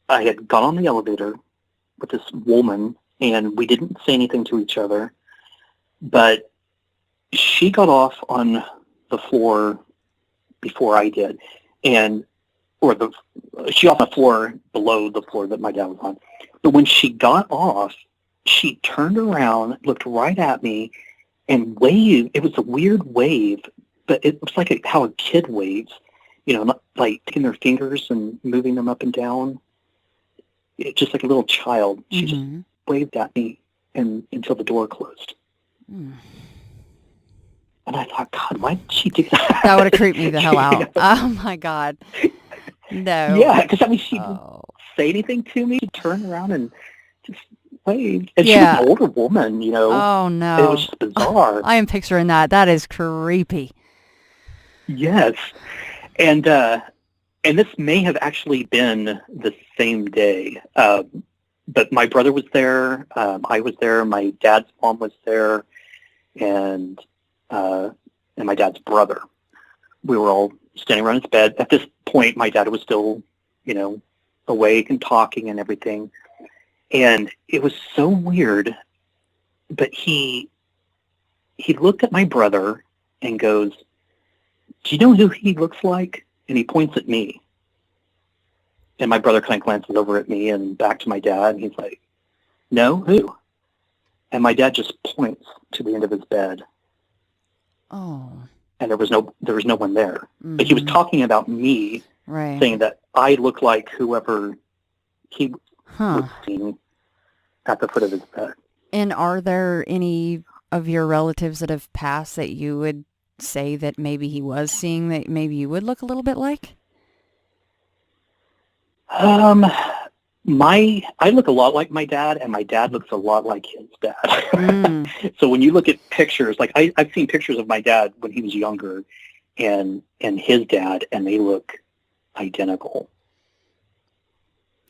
I had got on the elevator with this woman, and we didn't say anything to each other, but she got off on the floor before I did, she off the floor below the floor that my dad was on. But when she got off, she turned around, looked right at me, and waved. It was a weird wave, but it was like how a kid waves, not like taking their fingers and moving them up and down. just like a little child. She just Mm-hmm. waved at me until the door closed. Mm. And I thought, God, why did she do that? That would have creeped me the hell out. You know? Oh my God. No. Yeah, because I mean, she didn't Oh. say anything to me. She turned around and just waved. And Yeah. she was an older woman, you know. Oh It no. was just bizarre. I am picturing that. That is creepy. Yes. And this may have actually been the same day. But my brother was there. I was there. My dad's mom was there. And my dad's brother. We were all standing around his bed. At this point, my dad was still, you know, awake and talking and everything. And it was so weird, but he looked at my brother and goes, "Do you know who he looks like?" And he points at me. And my brother kind of glances over at me and back to my dad, and he's like, "No, who?" And my dad just points to the end of his bed. Oh. And there was no one there. Mm-hmm. But he was talking about me, Right. saying that I look like whoever he Huh. was seeing at the foot of his bed. And are there any of your relatives that have passed that you would say that maybe he was seeing that maybe you would look a little bit like? I look a lot like my dad, and my dad looks a lot like his dad. Mm. So when you look at pictures, like I've seen pictures of my dad when he was younger, and his dad, and they look identical.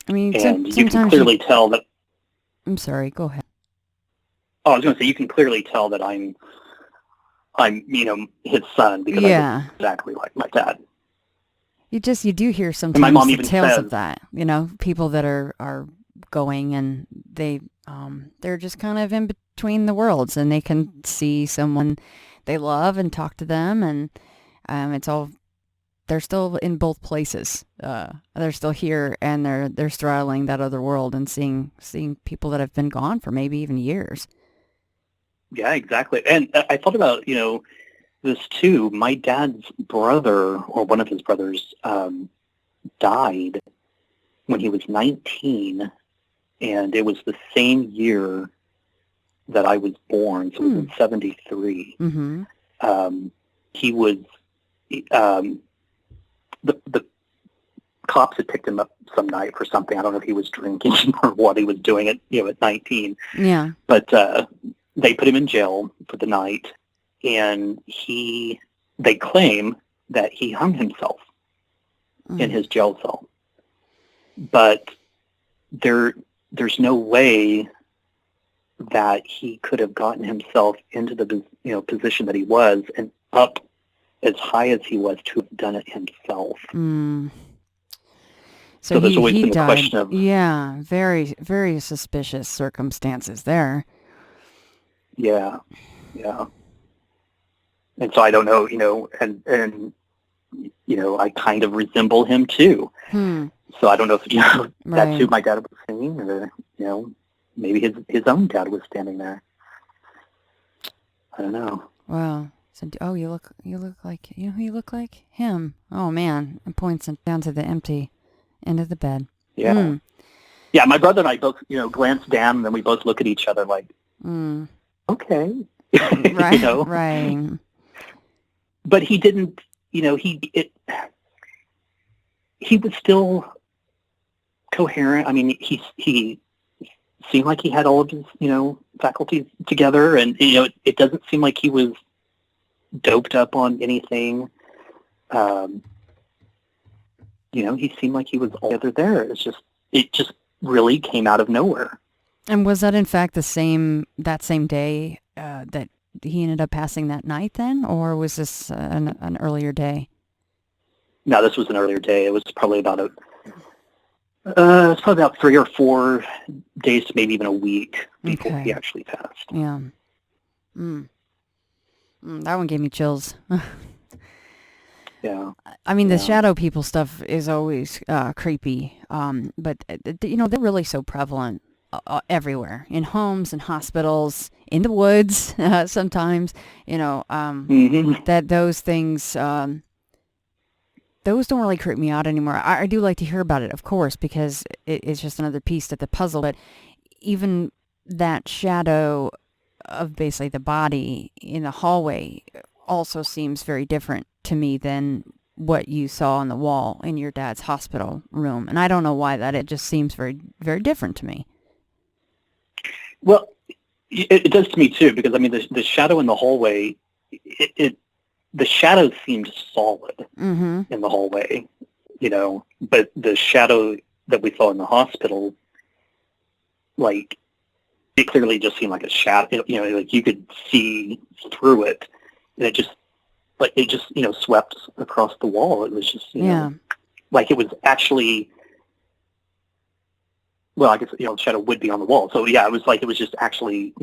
I mean, And you can sometimes clearly tell that. I'm sorry. Go ahead. Oh, I was going to say, you can clearly tell that I'm his son, because I Yeah. look exactly like my dad. You do hear my sometimes mom the even tales says- of that. You know, people that are going and they're just kind of in between the worlds, and they can see someone they love and talk to them, and they're still in both places. They're still here, and they're straddling that other world and seeing people that have been gone for maybe even years. Yeah, exactly. And I thought about, this too. My dad's brother, or one of his brothers, died when he was 19, and it was the same year that I was born, so it was in 73. Mm-hmm. He was, the cops had picked him up some night for something. I don't know if he was drinking or what he was doing at 19. Yeah. But they put him in jail for the night, and they claim that he hung himself in his jail cell. But there's no way that he could have gotten himself into the position that he was and up as high as he was to have done it himself. Mm. So there's always he been the died. question of... Yeah, very, very suspicious circumstances there. Yeah. And so I don't know, and I kind of resemble him too. So I don't know if Right. that's who my dad was seeing, or maybe his own dad was standing there. I don't know. Wow. So, you look like, who you look like? Him. Oh man, and points down to the empty end of the bed. Yeah. Yeah, my brother and I both, glance down, and then we both look at each other like, okay. Right. Right. But he didn't, he was still coherent. I mean, he seemed like he had all of his, faculties together, and, it doesn't seem like he was doped up on anything. He seemed like he was altogether there. It just really came out of nowhere. And was that in fact that same day that he ended up passing that night then, or was this an earlier day? No, this was an earlier day. It was probably about it's probably about 3 or 4 days to maybe even a week before he actually passed. Yeah. That one gave me chills. Yeah. I mean, the shadow people stuff is always creepy, but they're really so prevalent everywhere, in homes and hospitals, in the woods sometimes. That those things those don't really creep me out anymore. I do like to hear about it, of course, because it's just another piece to the puzzle. But even that shadow of basically the body in the hallway also seems very different to me than what you saw on the wall in your dad's hospital room. And I don't know why that. It just seems very, very different to me. Well, it does to me too, because I mean, the shadow in the hallway, the shadow seemed solid in the hallway, but the shadow that we saw in the hospital, like, it clearly just seemed like a shadow, like you could see through it, and it just swept across the wall. It was just, like it was actually, well, I guess, the shadow would be on the wall. So yeah, it was just actually,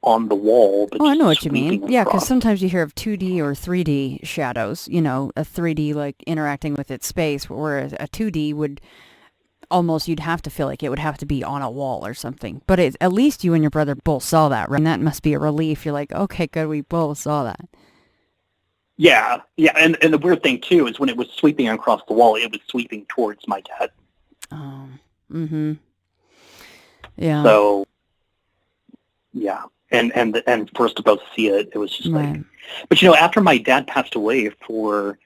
on the wall. But I know what you mean. Yeah, because across. sometimes you hear of 2D or 3D shadows, a 3D like interacting with its space, whereas a 2D would almost, you'd have to feel like it would have to be on a wall or something. But at least you and your brother both saw that, right? And that must be a relief. You're like, okay, good, we both saw that. Yeah. And the weird thing, too, is when it was sweeping across the wall, it was sweeping towards my dad. Oh, yeah. So, yeah. And for us to both see it, it was just right. like... But, after my dad passed away for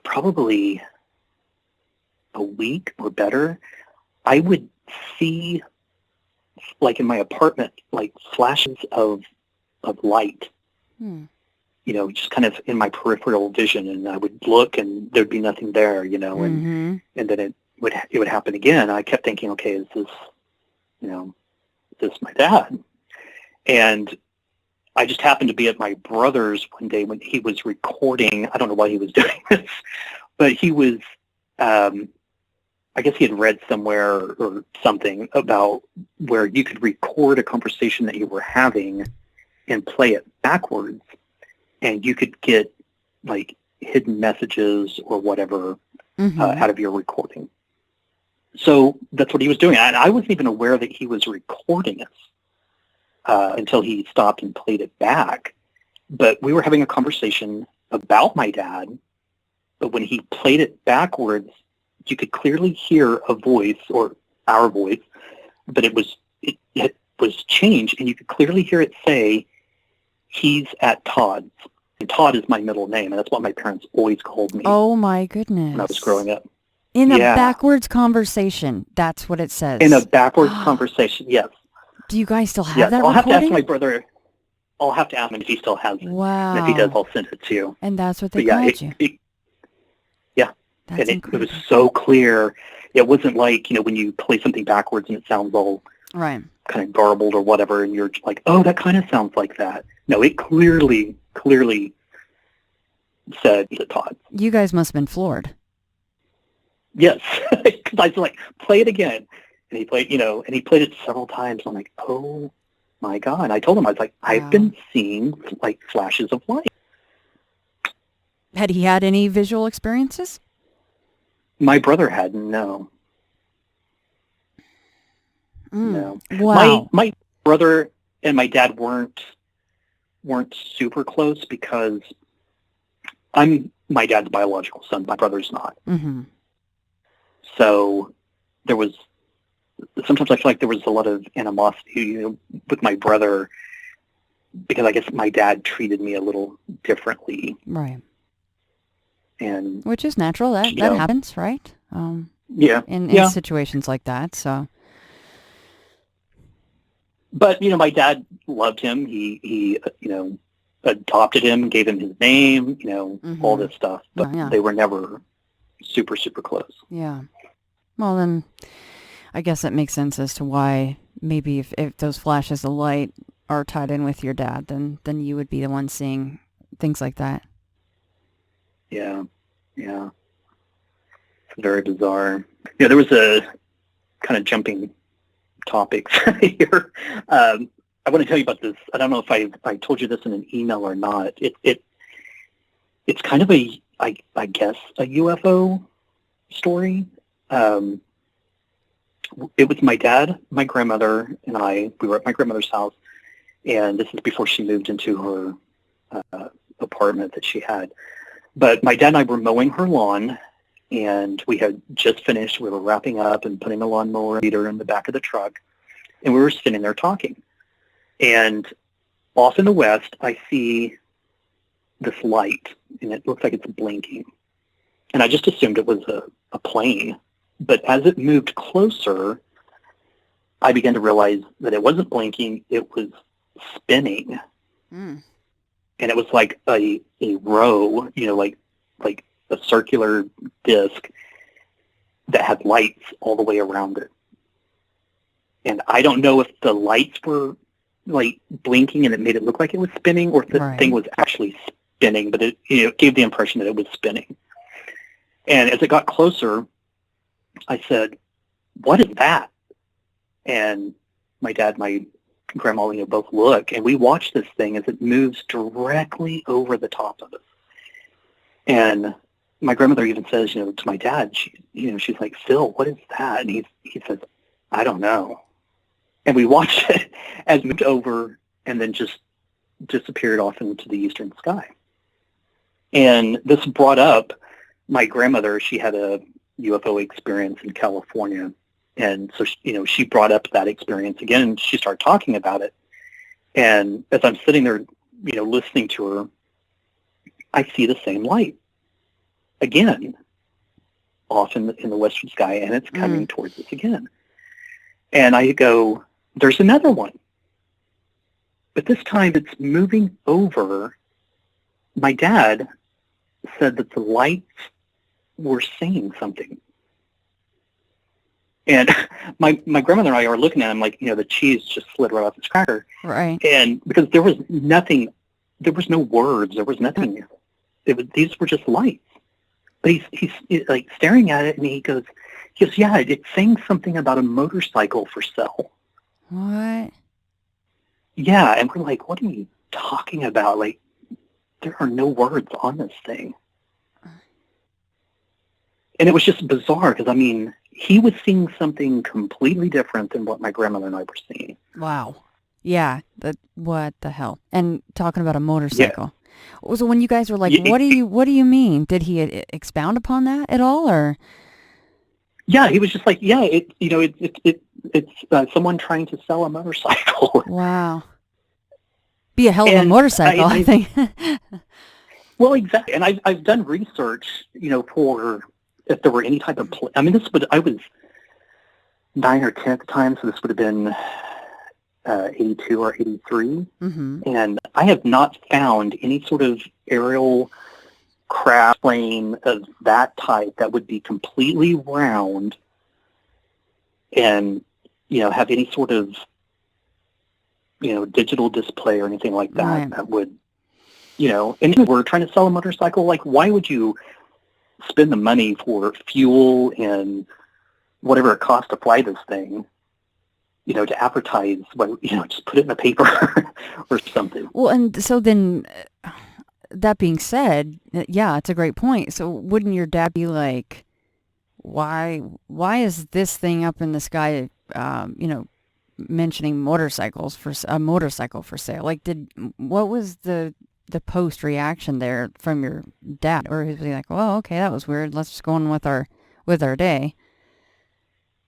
probably a week or better, I would see, like in my apartment, like flashes of light, just kind of in my peripheral vision, and I would look and there'd be nothing there, and then it would happen again. I kept thinking, okay, is this my dad? And I just happened to be at my brother's one day when he was recording. I don't know why he was doing this, but he was, I guess he had read somewhere or something about where you could record a conversation that you were having and play it backwards, and you could get like hidden messages or whatever out of your recording. So that's what he was doing. And I wasn't even aware that he was recording us until he stopped and played it back. But we were having a conversation about my dad, but when he played it backwards, you could clearly hear a voice, or our voice, but it was changed, and you could clearly hear it say, "He's at Todd's." And Todd is my middle name, and that's what my parents always called me. Oh my goodness! When I was growing up. In a backwards conversation, that's what it says. In a backwards conversation, yes. Do you guys still have that I'll recording? have to ask my brother. I'll have to ask him if he still has it. Wow. And if he does, I'll send it to you. And that's what they called you. And it was so clear. It wasn't like, when you play something backwards and it sounds all right, kind of garbled or whatever, and you're like, oh, that kind of sounds like that. No, it clearly said to Todd. You guys must have been floored. Yes, because I was like, play it again. And he played, and he played it several times. I'm like, oh my God. I told him, I was like, I've been seeing like flashes of light. Had he had any visual experiences? My brother had, no. No. Wow. My brother and my dad weren't super close because I'm my dad's biological son. My brother's not. So there was, sometimes I feel like there was a lot of animosity with my brother because I guess my dad treated me a little differently. Right. And which is natural. That happens, right? In situations like that, so. But, my dad loved him. He adopted him, gave him his name, all this stuff. But they were never super, super close. Yeah. Well, then I guess that makes sense as to why maybe if those flashes of light are tied in with your dad, then you would be the one seeing things like that. Yeah. It's very bizarre. Yeah, there was a kind of jumping topics here. I want to tell you about this. I don't know if I told you this in an email or not. It's kind of I guess a UFO story. It was my dad, my grandmother, and I. We were at my grandmother's house, and this is before she moved into her apartment that she had. But my dad and I were mowing her lawn, and we had just finished. We were wrapping up and putting the lawnmower meter in the back of the truck, and we were sitting there talking. And off in the west, I see this light, and it looks like it's blinking. And I just assumed it was a plane. But as it moved closer, I began to realize that it wasn't blinking, it was spinning. Mm. And it was like a row, like a circular disc that had lights all the way around it. And I don't know if the lights were like blinking and it made it look like it was spinning, or if the thing was actually spinning, but it gave the impression that it was spinning. And as it got closer, I said, "What is that?" And my dad and my grandma, both look, and we watch this thing as it moves directly over the top of us. And my grandmother even says, to my dad, she's like, "Phil, what is that?" And he says, "I don't know." And we watched it as it moved over and then just disappeared off into the eastern sky. And this brought up my grandmother. She had a UFO experience in California. And so, she brought up that experience again, and she started talking about it. And as I'm sitting there, listening to her, I see the same light again off in the western sky, and it's coming towards us again. And I go, "There's another one." But this time it's moving over. My dad said that the lights were saying something. And my grandmother and I are looking at him like, the cheese just slid right off his cracker. Right. And because there was nothing, there was no words, there was nothing. These were just lights. But he's like staring at it, and he goes, "Yeah, it's saying something about a motorcycle for sale." What? Yeah, and we're like, "What are you talking about? Like, there are no words on this thing." And it was just bizarre because, he was seeing something completely different than what my grandmother and I were seeing. Wow. Yeah. What the hell? And talking about a motorcycle. Yeah. So when you guys were like, what do you mean? Did he expound upon that at all, or? Yeah, he was just like, it's someone trying to sell a motorcycle. Wow. Be a hell of a motorcycle, I think. Well, exactly. And I've done research, for if there were any type of I was 9 or 10 at the time, so this would have been 82 or 83. Mm-hmm. And I have not found any sort of aerial craft plane of that type that would be completely round and, have any sort of, digital display or anything like that. Right. That would, and if we're trying to sell a motorcycle, like, why would you spend the money for fuel and whatever it costs to fly this thing, to advertise, just put it in the paper or something. Well, and so then, that being said, yeah, it's a great point. So wouldn't your dad be like, why is this thing up in the sky, mentioning motorcycles for a motorcycle for sale? Like, what was the post reaction there from your dad? Or was he like, "Oh, okay, that was weird. Let's just go on with our day"?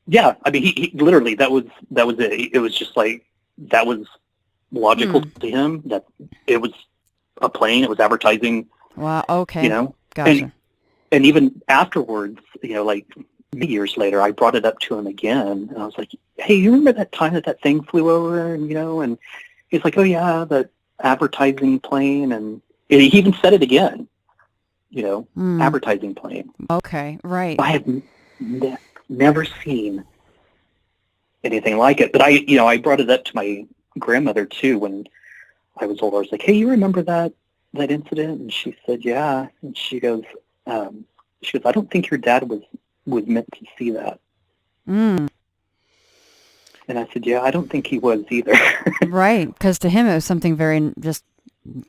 Yeah, he literally, that was it. It was just like, that was logical to him, that it was a plane, it was advertising. Wow, okay. Gotcha. And even afterwards, like many years later, I brought it up to him again, and I was like, "Hey, you remember that time that thing flew over?" And, and he's like, "Oh yeah, the advertising plane," and he even said it again, advertising plane. Okay, right. I have never seen anything like it. But I brought it up to my grandmother too when I was older. I was like, "Hey, you remember that incident?" And she said, "Yeah." And she goes, "I don't think your dad was meant to see that." Mm. And I said, "Yeah, I don't think he was either." Right, because to him it was something very just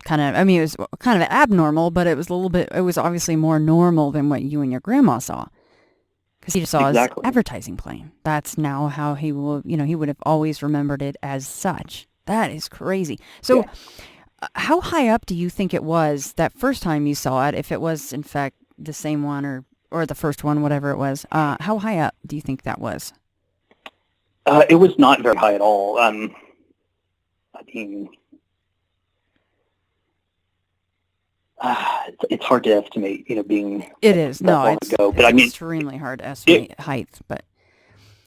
kind of, it was kind of abnormal, but it was it was obviously more normal than what you and your grandma saw. Because he just saw his advertising plane. That's now how he will, he would have always remembered it as such. That is crazy. So how high up do you think it was that first time you saw it, if it was, in fact, the same one or the first one, whatever it was? How high up do you think that was? It was not very high at all. I mean, it's hard to estimate, being it is. that No, long it's, ago. But it's I mean, extremely hard to estimate height, but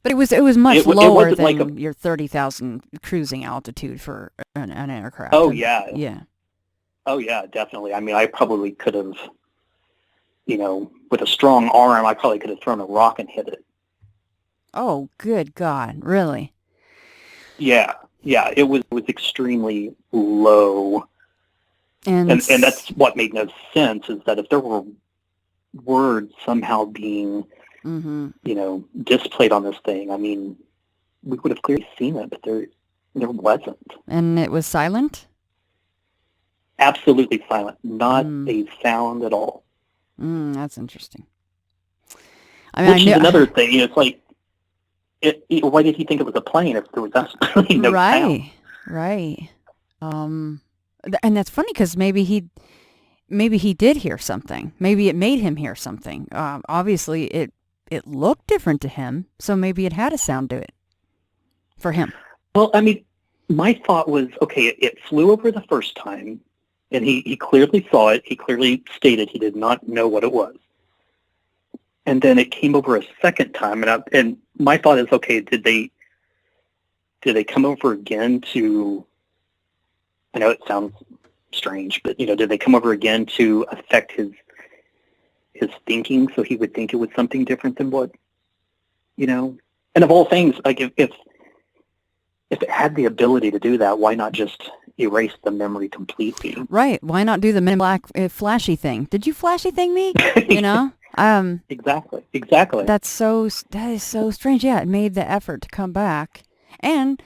it was much lower than your 30,000 cruising altitude for an aircraft. Oh, yeah. Yeah. Oh, yeah, definitely. I mean, I probably could have, with a strong arm, I probably could have thrown a rock and hit it. Oh, good God. Really? Yeah. Yeah, it was extremely low. And that's what made no sense, is that if there were words somehow being, displayed on this thing, I mean, we would have clearly seen it, but there wasn't. And it was silent? Absolutely silent. Not a sound at all. That's interesting. I mean, Which is another thing. It's like, why did he think it was a plane if there was absolutely no sound? Right. And that's funny because maybe he did hear something. Maybe it made him hear something. Obviously, it looked different to him, so maybe it had a sound to it for him. Well, I mean, my thought was, okay, it flew over the first time, and he clearly saw it. He clearly stated he did not know what it was. And then it came over a second time, and my thought is, okay, did they come over again to? I know it sounds strange, but did they come over again to affect his thinking, so he would think it was something different than what, And of all things, like if it had the ability to do that, why not just erase the memory completely? Right. Why not do the Men in Black flashy thing? Did you flashy thing me? Exactly. That is so strange. Yeah, it made the effort to come back. And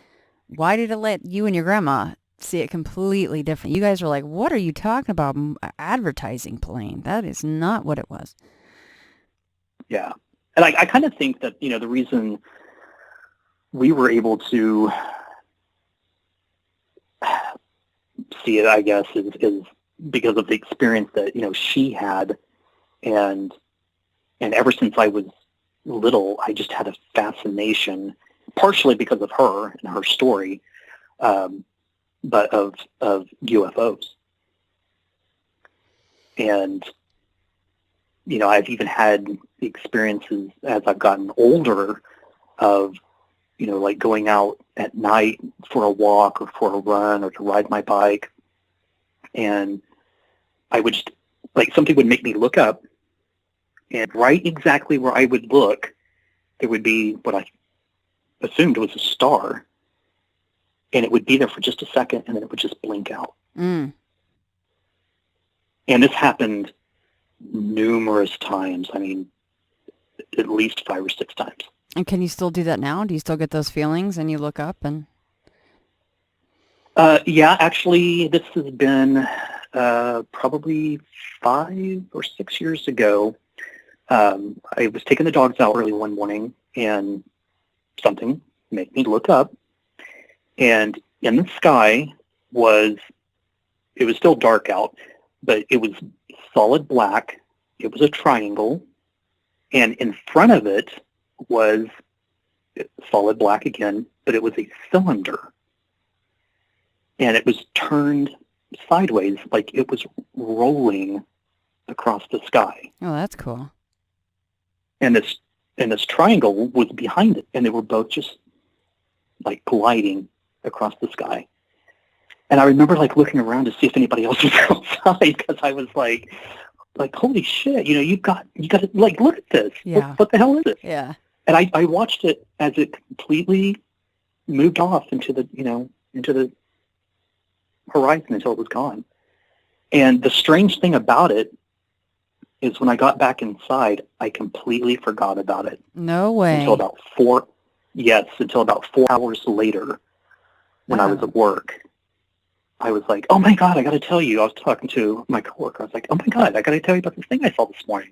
why did it let you and your grandma see it completely different? You guys were like, what are you talking about? Advertising plane. That is not what it was. Yeah. And I kind of think that, the reason we were able to see it, I guess, is because of the experience that, she had. And ever since I was little, I just had a fascination, partially because of her and her story, but of UFOs. And, I've even had the experiences as I've gotten older of, like going out at night for a walk or for a run or to ride my bike. And I would just, like, something would make me look up, and right exactly where I would look, there would be what I assumed was a star. And it would be there for just a second, and then it would just blink out. And this happened numerous times. I mean, at least 5 or 6 times. And can you still do that now? Do you still get those feelings and you look up and... Yeah, actually, this has been probably 5 or 6 years ago. I was taking the dogs out early one morning, and something made me look up. And in the sky it was still dark out, but it was solid black. It was a triangle. And in front of it was solid black again, but it was a cylinder. And it was turned sideways, like it was rolling across the sky. Oh, that's cool. And this triangle was behind it, and they were both just like gliding across the sky. And I remember like looking around to see if anybody else was outside, because I was like, holy shit, you got to, like, look at this. Yeah. What the hell is it? Yeah. And I watched it as it completely moved off into the horizon until it was gone. And the strange thing about it is when I got back inside, I completely forgot about it. No way. Until about 4 hours later, when I was at work. I was like, oh my God, I got to tell you. I was talking to my coworker. I was like, oh my God, I got to tell you about this thing I saw this morning.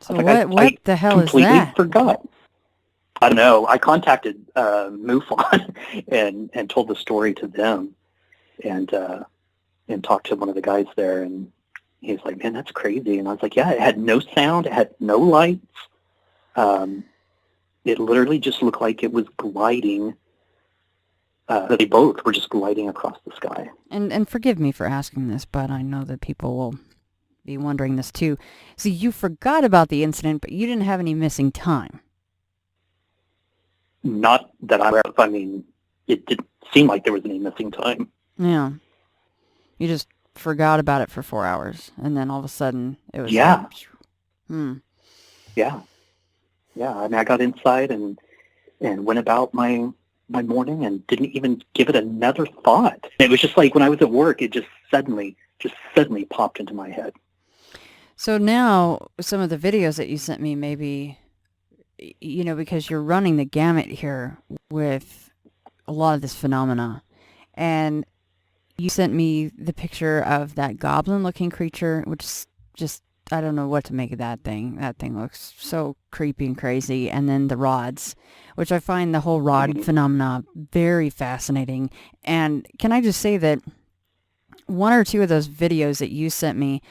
So what the hell is that? I completely forgot. I don't know. I contacted MUFON and told the story to them. And and talked to one of the guys there, and he was like, "Man, that's crazy." And I was like, "Yeah, it had no sound, it had no lights. It literally just looked like it was gliding. They both were just gliding across the sky." And forgive me for asking this, but I know that people will be wondering this too. So you forgot about the incident, but you didn't have any missing time. Not that I'm aware of. I mean, it didn't seem like there was any missing time. Yeah. You just forgot about it for 4 hours, and then all of a sudden it was Yeah. like, Yeah. Yeah. I mean, I got inside and went about my morning and didn't even give it another thought. It was just like when I was at work, it just suddenly popped into my head. So now some of the videos that you sent me, maybe, because you're running the gamut here with a lot of this phenomena, and you sent me the picture of that goblin-looking creature, which is just, I don't know what to make of that thing. That thing looks so creepy and crazy. And then the rods, which I find the whole rod phenomena very fascinating. And can I just say that one or two of those videos that you sent me,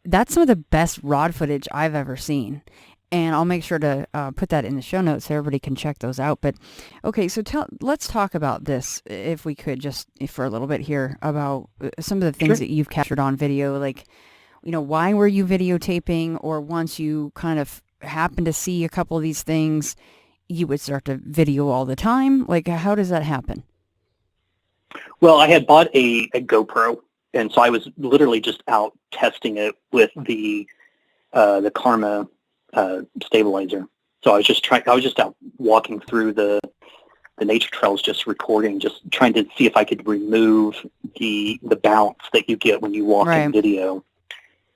that's some of the best rod footage I've ever seen. And I'll make sure to put that in the show notes so everybody can check those out. But, okay, so let's talk about this, if we could, just for a little bit here, about some of the things that you've captured on video. Like, why were you videotaping? Or once you kind of happen to see a couple of these things, you would start to video all the time? Like, how does that happen? Well, I had bought a GoPro, and so I was literally just out testing it with the Karma stabilizer. So I was just out walking through the nature trails, just recording, just trying to see if I could remove the bounce that you get when you walk in video.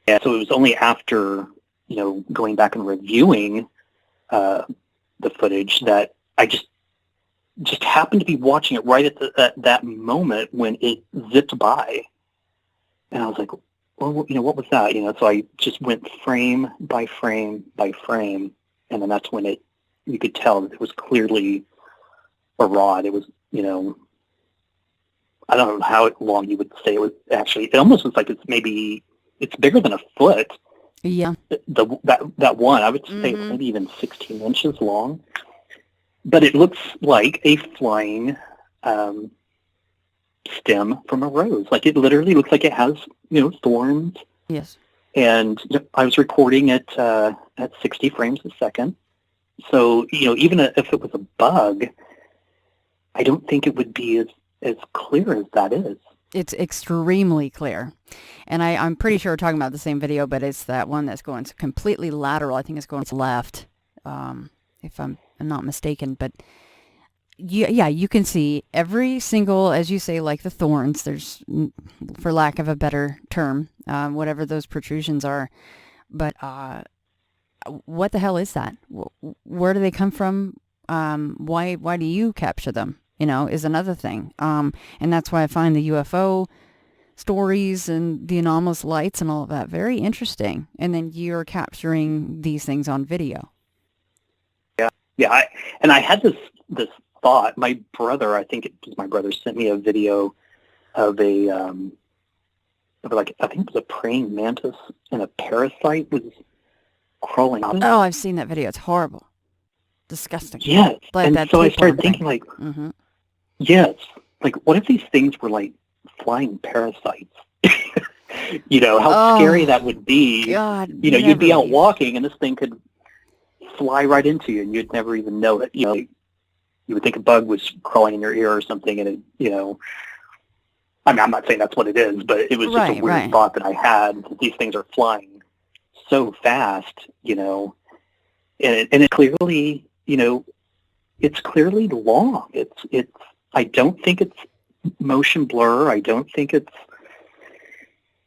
And so it was only after, going back and reviewing the footage that I just happened to be watching it right at that moment when it zipped by. And I was like, well, what was that? So I just went frame by frame by frame. And then that's when you could tell that it was clearly a rod. It was, I don't know how long you would say it was actually. It almost looks like it's bigger than a foot. Yeah. That one, I would say it's maybe even 16 inches long. But it looks like a flying stem from a rose. Like, it literally looks like it has, thorns. Yes. And I was recording it at 60 frames a second. So, even if it was a bug, I don't think it would be as clear as that is. It's extremely clear. And I'm pretty sure we're talking about the same video, but it's that one that's going completely lateral. I think it's going to left, if I'm not mistaken. But yeah, you can see every single, as you say, like the thorns, there's, for lack of a better term, whatever those protrusions are. But what the hell is that? Where do they come from? Why do you capture them? Is another thing. And that's why I find the UFO stories and the anomalous lights and all of that very interesting. And then you're capturing these things on video. Yeah. I had this thought. My brother, I think it was my brother, sent me a video of I think it was a praying mantis, and a parasite was crawling on it. Oh, I've seen that video. It's horrible. Disgusting. Yes. Like and that so I started tapeworm thinking, thing. like, yes, like, what if these things were like flying parasites? How scary that would be. God, you'd be out walking and this thing could fly right into you and you'd never even know it. You would think a bug was crawling in your ear or something, and I mean, I'm not saying that's what it is, but it was just a weird thought that I had, that these things are flying so fast, and it clearly, it's clearly long. It's. I don't think it's motion blur. I don't think it's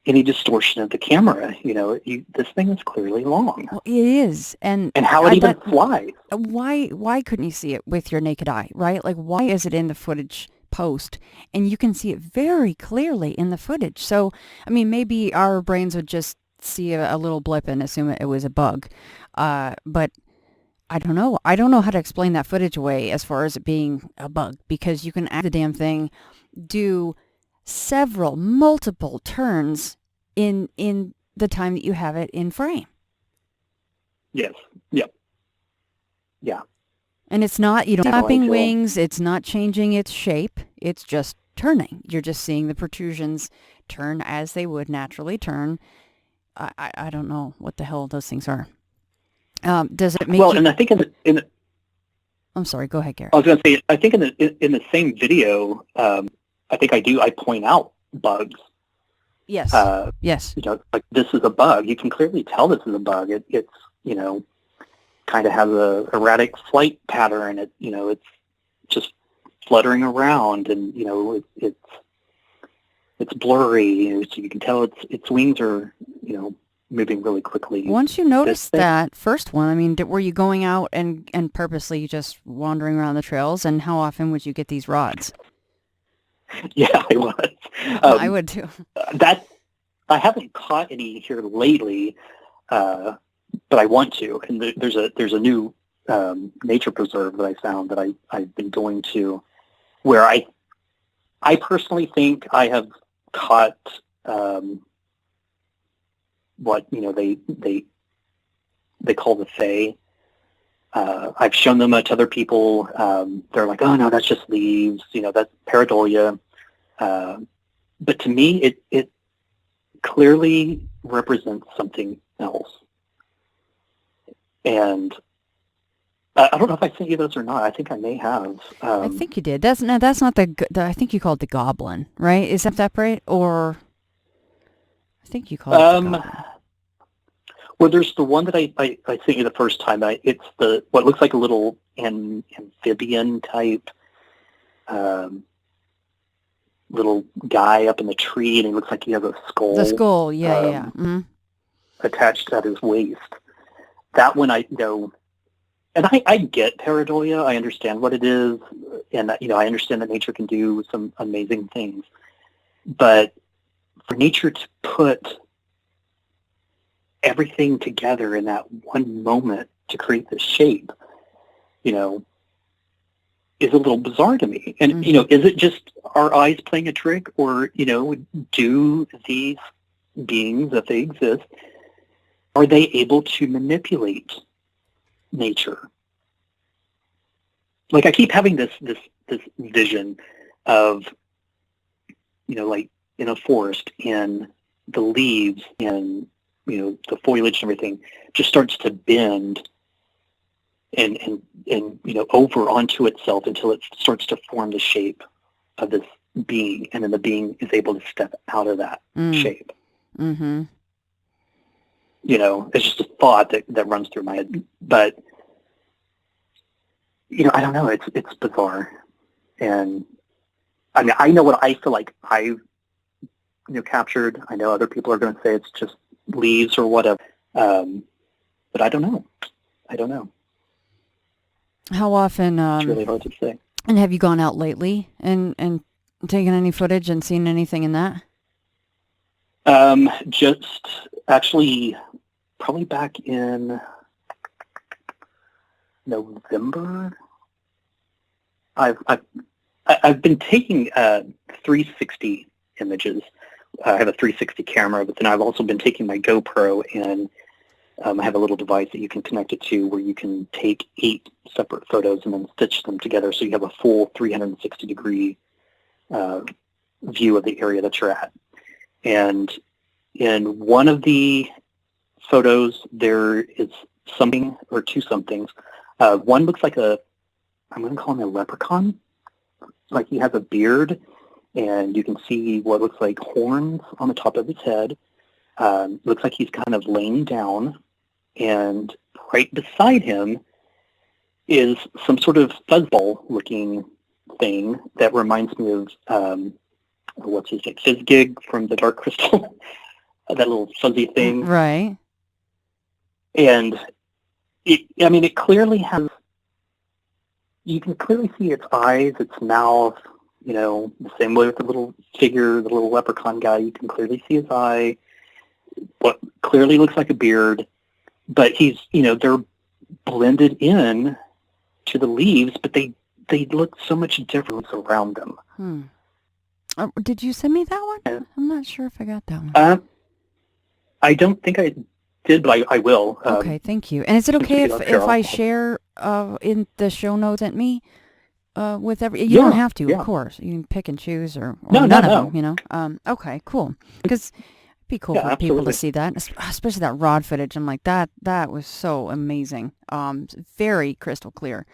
any distortion of the camera. This thing is clearly long. Well, it is, and how it even flies. Why couldn't you see it with your naked eye, right? Like, why is it in the footage post, and you can see it very clearly in the footage? So, I mean, maybe our brains would just see a little blip and assume it was a bug, but I don't know. I don't know how to explain that footage away as far as it being a bug, because you can act the damn thing, do multiple turns in the time that you have it in frame. Yes. Yep. Yeah. And it's not, you know, Yeah, flapping like, wings, it's not changing its shape, it's just turning. You're just seeing the protrusions turn as they would naturally turn. I don't know what the hell those things are. Does it make well, you... and I think I'm sorry, go ahead, Garrick. I was going to say, I think in the same video, I think I point out bugs. Yes. Yes. You know, like, this is a bug. You can clearly tell this is a bug. It's, you know, kind of has a erratic flight pattern. It's just fluttering around, and, you know, it's blurry. So you can tell its wings are, you know, moving really quickly. Once you noticed that first one, I mean, were you going out and purposely just wandering around the trails? And how often would you get these rods? Yeah, I was. I would too. I haven't caught any here lately, but I want to. And there's a new nature preserve that I found that I've been going to, where I personally think I have caught what, you know, they call the FRAY. I've shown them to other people. They're like, oh no, that's just leaves. You know, that's pareidolia. But to me, it clearly represents something else. And I don't know if I sent you those or not. I think I may have. I think you did. That's not the I think you called it the goblin, right? Is that right? Or I think you called it the goblin. Well, there's the one that I sent you the first time. It's what looks like a little amphibian type little guy up in the tree, and he looks like he has a skull. The skull, yeah. Mm-hmm. Attached at his waist. That one I know, and I get pareidolia. I understand what it is, and, you know, I understand that nature can do some amazing things. But for nature to put everything together in that one moment to create this shape, you know, is a little bizarre to me. And, mm-hmm. you know, is it just our eyes playing a trick, or, you know, do these beings, if they exist, are they able to manipulate nature? Like, I keep having this vision of, you know, like in a forest, and the leaves and, you know, the foliage and everything just starts to bend and you know, over onto itself until it starts to form the shape of this being, and then the being is able to step out of that shape. Mm-hmm. You know, it's just a thought that runs through my head. But, you know, I don't know. It's bizarre. And, I mean, I know what I feel like I've, you know, captured. I know other people are going to say it's just leaves or whatever. But I don't know. How often? It's really hard to say. And have you gone out lately and taken any footage and seen anything in that? Just actually probably back in November. I've been taking 360 images. I have a 360 camera, but then I've also been taking my GoPro, and I have a little device that you can connect it to where you can take 8 separate photos and then stitch them together, so you have a full 360-degree view of the area that you're at. And in one of the photos, there is something or two somethings. One looks like I'm going to call him a leprechaun. Like, he has a beard, and you can see what looks like horns on the top of his head. Looks like he's kind of laying down, and right beside him is some sort of fuzzball-looking thing that reminds me of, what's his name, Fizzgig from the Dark Crystal, that little fuzzy thing. Right. And, it clearly has, you can clearly see its eyes, its mouth, you know, the same way with the little figure, the little leprechaun guy. You can clearly see his eye, what clearly looks like a beard, but he's, you know, they're blended in to the leaves, but they look so much different around them. Did you send me that one? Yeah. I'm not sure if I got that one. I don't think I did, but I will. Okay, thank you. And is it okay if I share in the show notes sent me with every? You don't have to, of course. You can pick and choose or none of them. You know. Okay, cool. Because it'd be cool for people to see that, especially that rod footage. I'm like that. That was so amazing. Very crystal clear.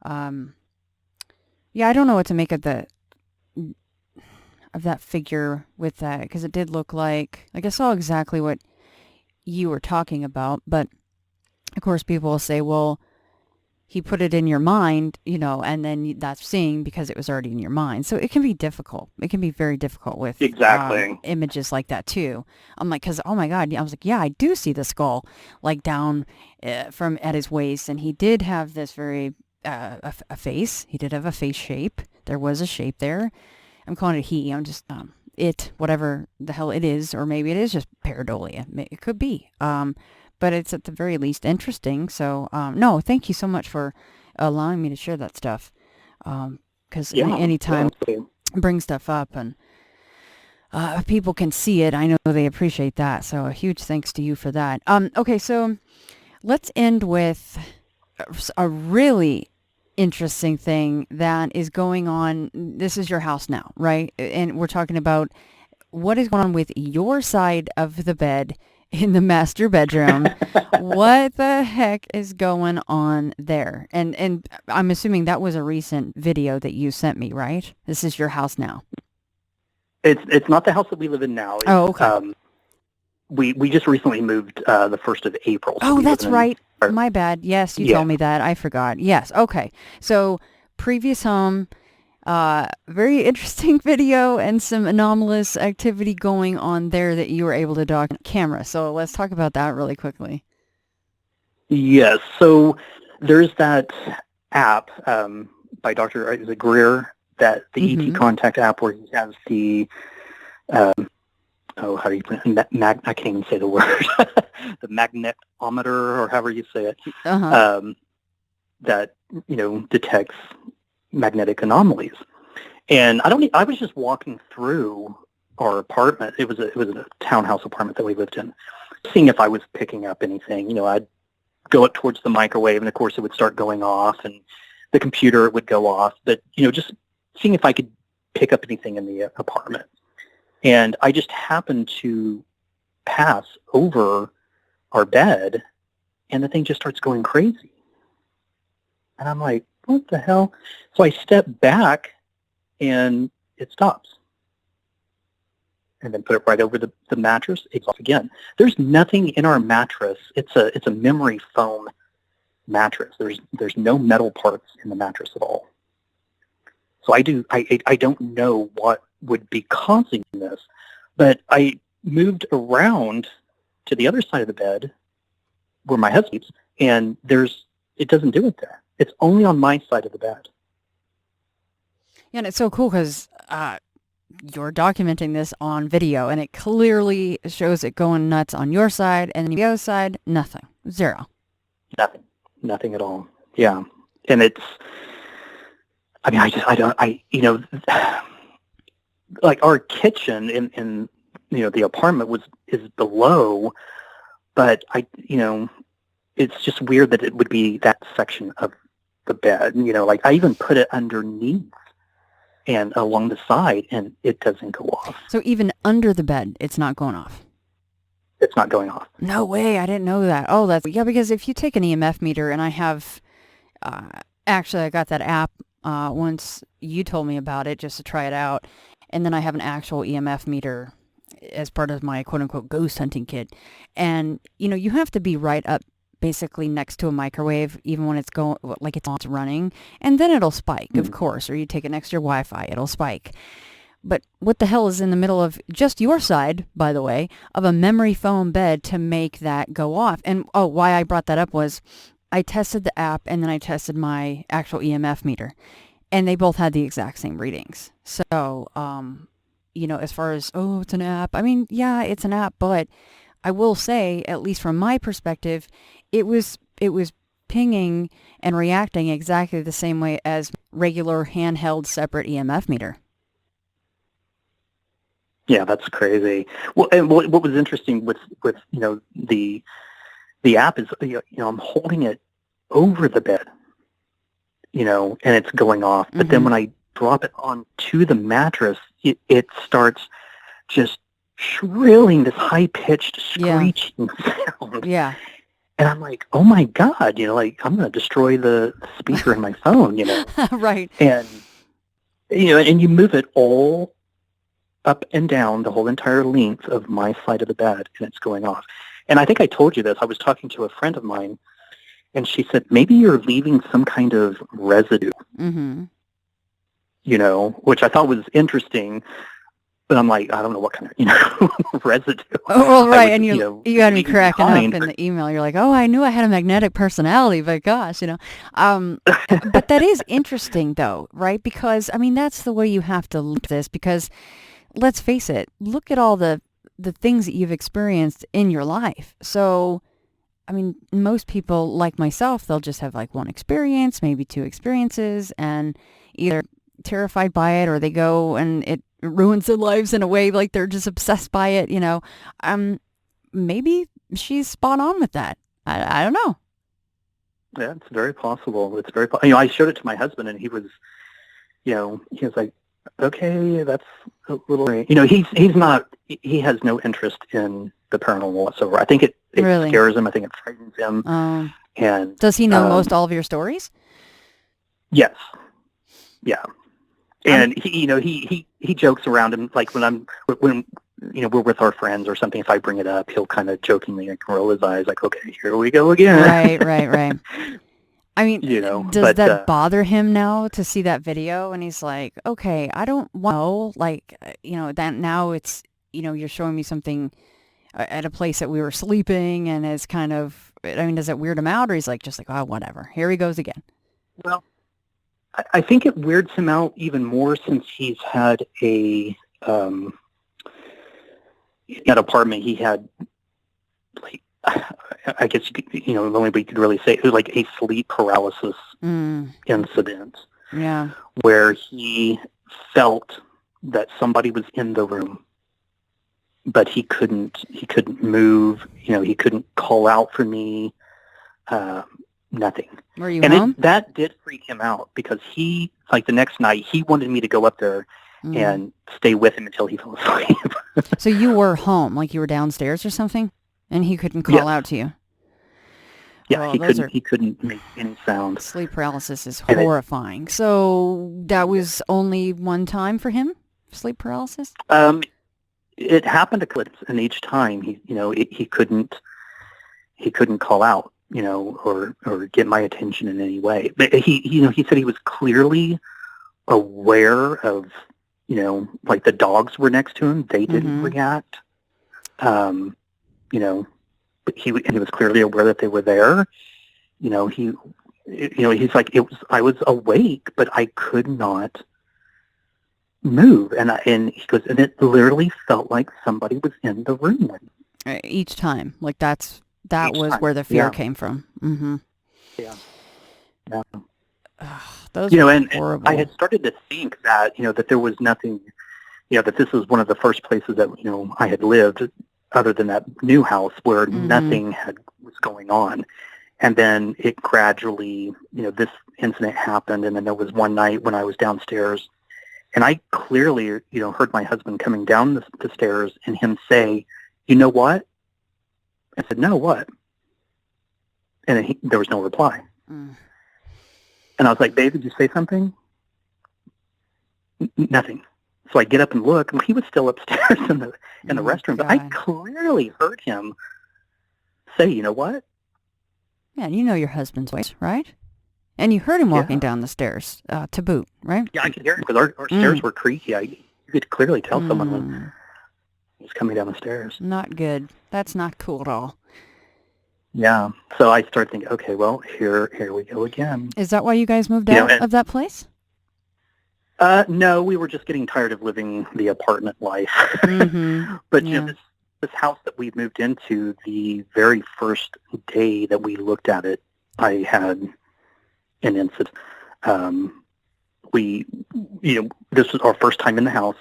Yeah, I don't know what to make of that figure with that, because it did look like I saw exactly what you were talking about, but of course people will say, well, he put it in your mind, you know, and then that's seeing because it was already in your mind. So it can be difficult. It can be very difficult with images like that too. I'm like, because, oh my God, I was like, yeah, I do see the skull like down from at his waist. And he did have this very, a face. He did have a face shape. There was a shape there. I'm calling it he. I'm just, whatever the hell it is, or maybe it is just pareidolia. It could be. But it's at the very least interesting. So, no, thank you so much for allowing me to share that stuff. Because anytime I bring stuff up and people can see it, I know they appreciate that. So a huge thanks to you for that. Okay, so let's end with a really interesting thing that is going on. This is your house now, right? And we're talking about what is going on with your side of the bed in the master bedroom. What the heck is going on there? And I'm assuming that was a recent video that you sent me, right? This is your house now. It's not the house that we live in now. Okay. We just recently moved the 1st of April. So that's right. My bad. Yes, you told me that. I forgot. Yes. Okay. So previous home, very interesting video and some anomalous activity going on there that you were able to document on camera. So let's talk about that really quickly. Yes. So there's that app by Dr. Greer, that the ET Contact app, where he has the how do you put it? I can't even say the word. The magnetometer, or however you say it, that detects magnetic anomalies. And I was just walking through our apartment. It was a townhouse apartment that we lived in, seeing if I was picking up anything. I'd go up towards the microwave, and of course it would start going off, and the computer would go off. But just seeing if I could pick up anything in the apartment. And I just happened to pass over our bed, and the thing just starts going crazy. And I'm like, what the hell? So I step back, and it stops. And then put it right over the mattress. It's off again. There's nothing in our mattress. It's a memory foam mattress. There's no metal parts in the mattress at all. So I don't know what would be causing this, but I moved around to the other side of the bed where my husband sleeps, and it doesn't do it there. It's only on my side of the bed. Yeah, and it's so cool because you're documenting this on video, and it clearly shows it going nuts on your side, and the other side, nothing. Zero. Nothing at all. Yeah. And it's, like our kitchen in the apartment is below, but it's just weird that it would be that section of the bed. Like I even put it underneath and along the side, and it doesn't go off. So even under the bed, it's not going off? It's not going off. No way. I didn't know that. Oh, because if you take an EMF meter, and I have, actually I got that app once you told me about it just to try it out. And then I have an actual EMF meter as part of my quote-unquote ghost hunting kit. And, you have to be right up basically next to a microwave, even when it's going, like it's running. And then it'll spike, of course. Or you take it next to your Wi-Fi, it'll spike. But what the hell is in the middle of just your side, by the way, of a memory foam bed to make that go off? And, why I brought that up was I tested the app, and then I tested my actual EMF meter. And they both had the exact same readings. So, as far as, it's an app. I mean, yeah, it's an app, but I will say, at least from my perspective, it was pinging and reacting exactly the same way as regular handheld separate EMF meter. Yeah, that's crazy. Well, and what was interesting with the app is I'm holding it over the bed, and it's going off. But then when I drop it onto the mattress, it starts just shrilling this high-pitched screeching sound. Yeah. And I'm like, oh my God, I'm going to destroy the speaker in my phone, Right. And, and you move it all up and down the whole entire length of my side of the bed, and it's going off. And I think I told you this. I was talking to a friend of mine, and she said, maybe you're leaving some kind of residue, which I thought was interesting. But I'm like, I don't know what kind of residue. Oh, well, right. And you had me cracking up in the email. You're like, oh, I knew I had a magnetic personality, but gosh, But that is interesting, though, right? Because, I mean, that's the way you have to look at this, because let's face it, look at all the things that you've experienced in your life. So, I mean, most people like myself, they'll just have like one experience, maybe two experiences, and either terrified by it or they go and it ruins their lives in a way, like they're just obsessed by it, maybe she's spot on with that. I don't know. Yeah, it's very possible. It's very I showed it to my husband, and he was like, okay, that's a little, he's not, he has no interest in the paranormal whatsoever. I think it really scares him. I think it frightens him. And does he know most all of your stories? Yes. Yeah. And he jokes around, and like when we're with our friends or something, if I bring it up, he'll kind of jokingly roll his eyes like, okay, here we go again. Right. I mean, does that bother him now to see that video? And he's like, okay, I don't want to know, that now it's, you're showing me something at a place that we were sleeping, and it's kind of, I mean, does it weird him out, or he's like, just like, oh, whatever, here he goes again? Well, I think it weirds him out even more since he's had that apartment. He had, like, I guess the only way you could really say it was like a sleep paralysis incident. Yeah, where he felt that somebody was in the room, but he couldn't move. He couldn't call out for me. Nothing. Were you home? That did freak him out, because he, like, the next night, he wanted me to go up there and stay with him until he fell asleep. So you were home, like you were downstairs or something, and he couldn't call out to you? Yeah, he couldn't make any sound. Sleep paralysis is horrifying. So that was only one time for him, sleep paralysis? It happened to Clips, and each time he couldn't call out, or get my attention in any way. But he said he was clearly aware of, like the dogs were next to him. They didn't react. But he was clearly aware that they were there. He's like, I was awake, but I could not move. And he goes, and it literally felt like somebody was in the room with me. Each time. Like that was where the fear came from. Mm-hmm. Yeah. Those are horrible. And I had started to think that, that there was nothing, that this was one of the first places that, I had lived other than that new house where nothing was going on. And then it gradually, this incident happened. And then there was one night when I was downstairs, and I clearly, heard my husband coming down the stairs and him say, you know what? I said, no, what? And then there was no reply. And I was like, babe, did you say something? Nothing. So I get up and look, and he was still upstairs in the restroom. But I clearly heard him say, you know what? Yeah, and you know your husband's voice, right? And you heard him walking down the stairs to boot, right? Yeah, I could hear him because our stairs were creaky. You could clearly tell someone when he was coming down the stairs. Not good. That's not cool at all. Yeah. So I started thinking, okay, well, here we go again. Is that why you guys moved out of that place? No, we were just getting tired of living the apartment life. But this house that we moved into, the very first day that we looked at it, I had an incident. This was our first time in the house.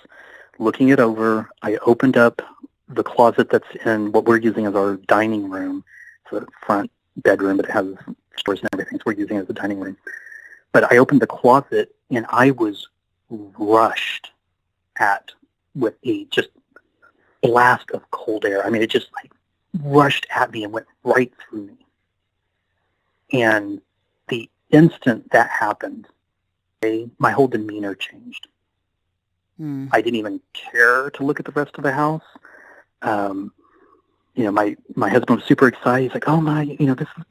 looking it over. I opened up the closet that's in what we're using as our dining room. It's a front bedroom, but it has stores and everything, so we're using it as a dining room. But I opened the closet, and I was rushed with a just blast of cold air. I mean, it just like rushed at me and went right through me. And the instant that happened, my whole demeanor changed. I didn't even care to look at the rest of the house. My husband was super excited. He's like, "Oh my,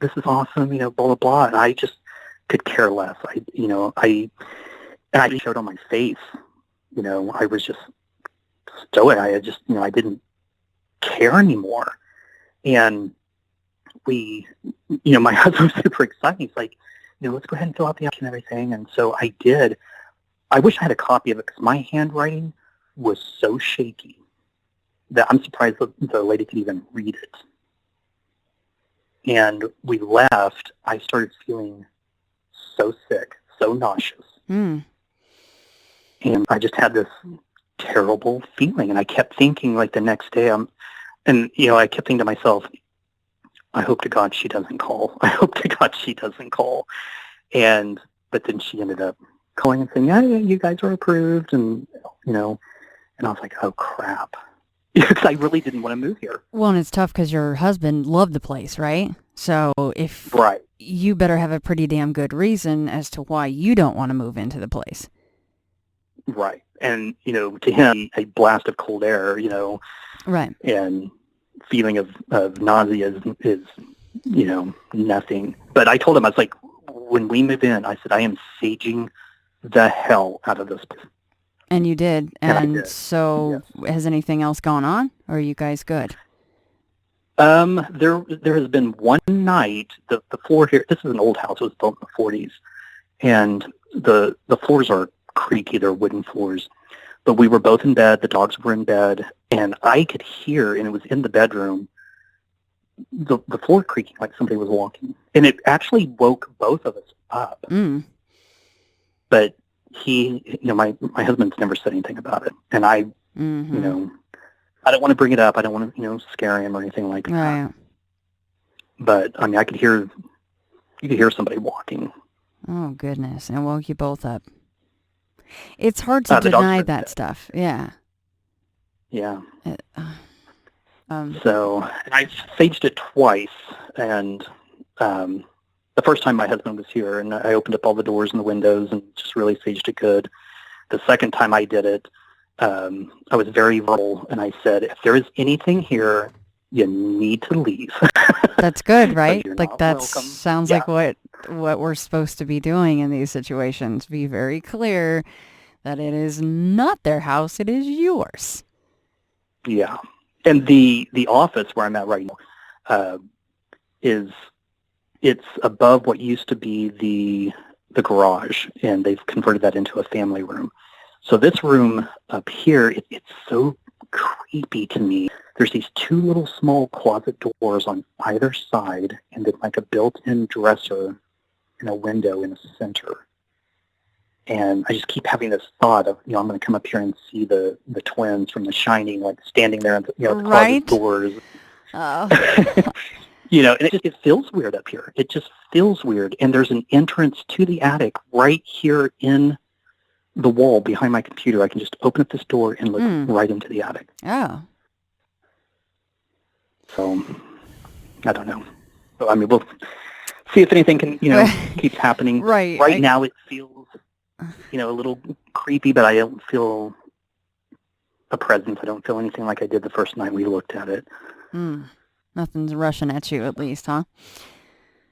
this is awesome, blah blah blah." And I just could care less. I showed on my face. I was just stoic. I didn't care anymore. And my husband was super excited. He's like, let's go ahead and fill out the application and everything. And so I did. I wish I had a copy of it because my handwriting was so shaky that I'm surprised the lady could even read it. And we left. I started feeling so sick, so nauseous. And I just had this terrible feeling. And I kept thinking, like, the next day, I kept thinking to myself, I hope to God she doesn't call. I hope to God she doesn't call. But then she ended up calling and saying, yeah, you guys are approved. And I was like, oh, crap. Because I really didn't want to move here. Well, and it's tough because your husband loved the place, right? So you better have a pretty damn good reason as to why you don't want to move into the place. Right. And, to him, a blast of cold air, right. And feeling of nausea is nothing. But I told him, I was like, when we move in, I said, I am saging the hell out of this place. And you did. And did. So has anything else gone on? Or are you guys good? There has been one night, the floor here, this is an old house, it was built in the 40s, and the floors are creaky, they're wooden floors. But we were both in bed, the dogs were in bed, and I could hear, and it was in the bedroom, the floor creaking like somebody was walking. And it actually woke both of us up. But he, my husband's never said anything about it. And I, I don't want to bring it up. I don't want to, scare him or anything like that. Right. But, I mean, you could hear somebody walking. Oh, goodness. And woke you both up. It's hard to deny that stuff. Yeah. Yeah. So, and I saged it twice, and the first time my husband was here, and I opened up all the doors and the windows and just really saged it good. The second time I did it, I was very verbal, and I said, if there is anything here, you need to leave. That's good, right? Like that sounds like what we're supposed to be doing in these situations. Be very clear that it is not their house, it is yours. Yeah. And the office where I'm at right now it's above what used to be the garage, and they've converted that into a family room. So this room up here, it's so creepy to me. There's these two little small closet doors on either side, and then like a built-in dresser and a window in the center. And I just keep having this thought of, I'm going to come up here and see the twins from The Shining, like standing there at the right? closet doors. Oh. And it feels weird up here. It just feels weird. And there's an entrance to the attic right here in the wall behind my computer. I can just open up this door and look right into the attic. Oh. So, I don't know. So, I mean, we'll see if anything can, keeps happening. Right. Right now it feels, a little creepy, but I don't feel a presence. I don't feel anything like I did the first night we looked at it. Nothing's rushing at you, at least, huh?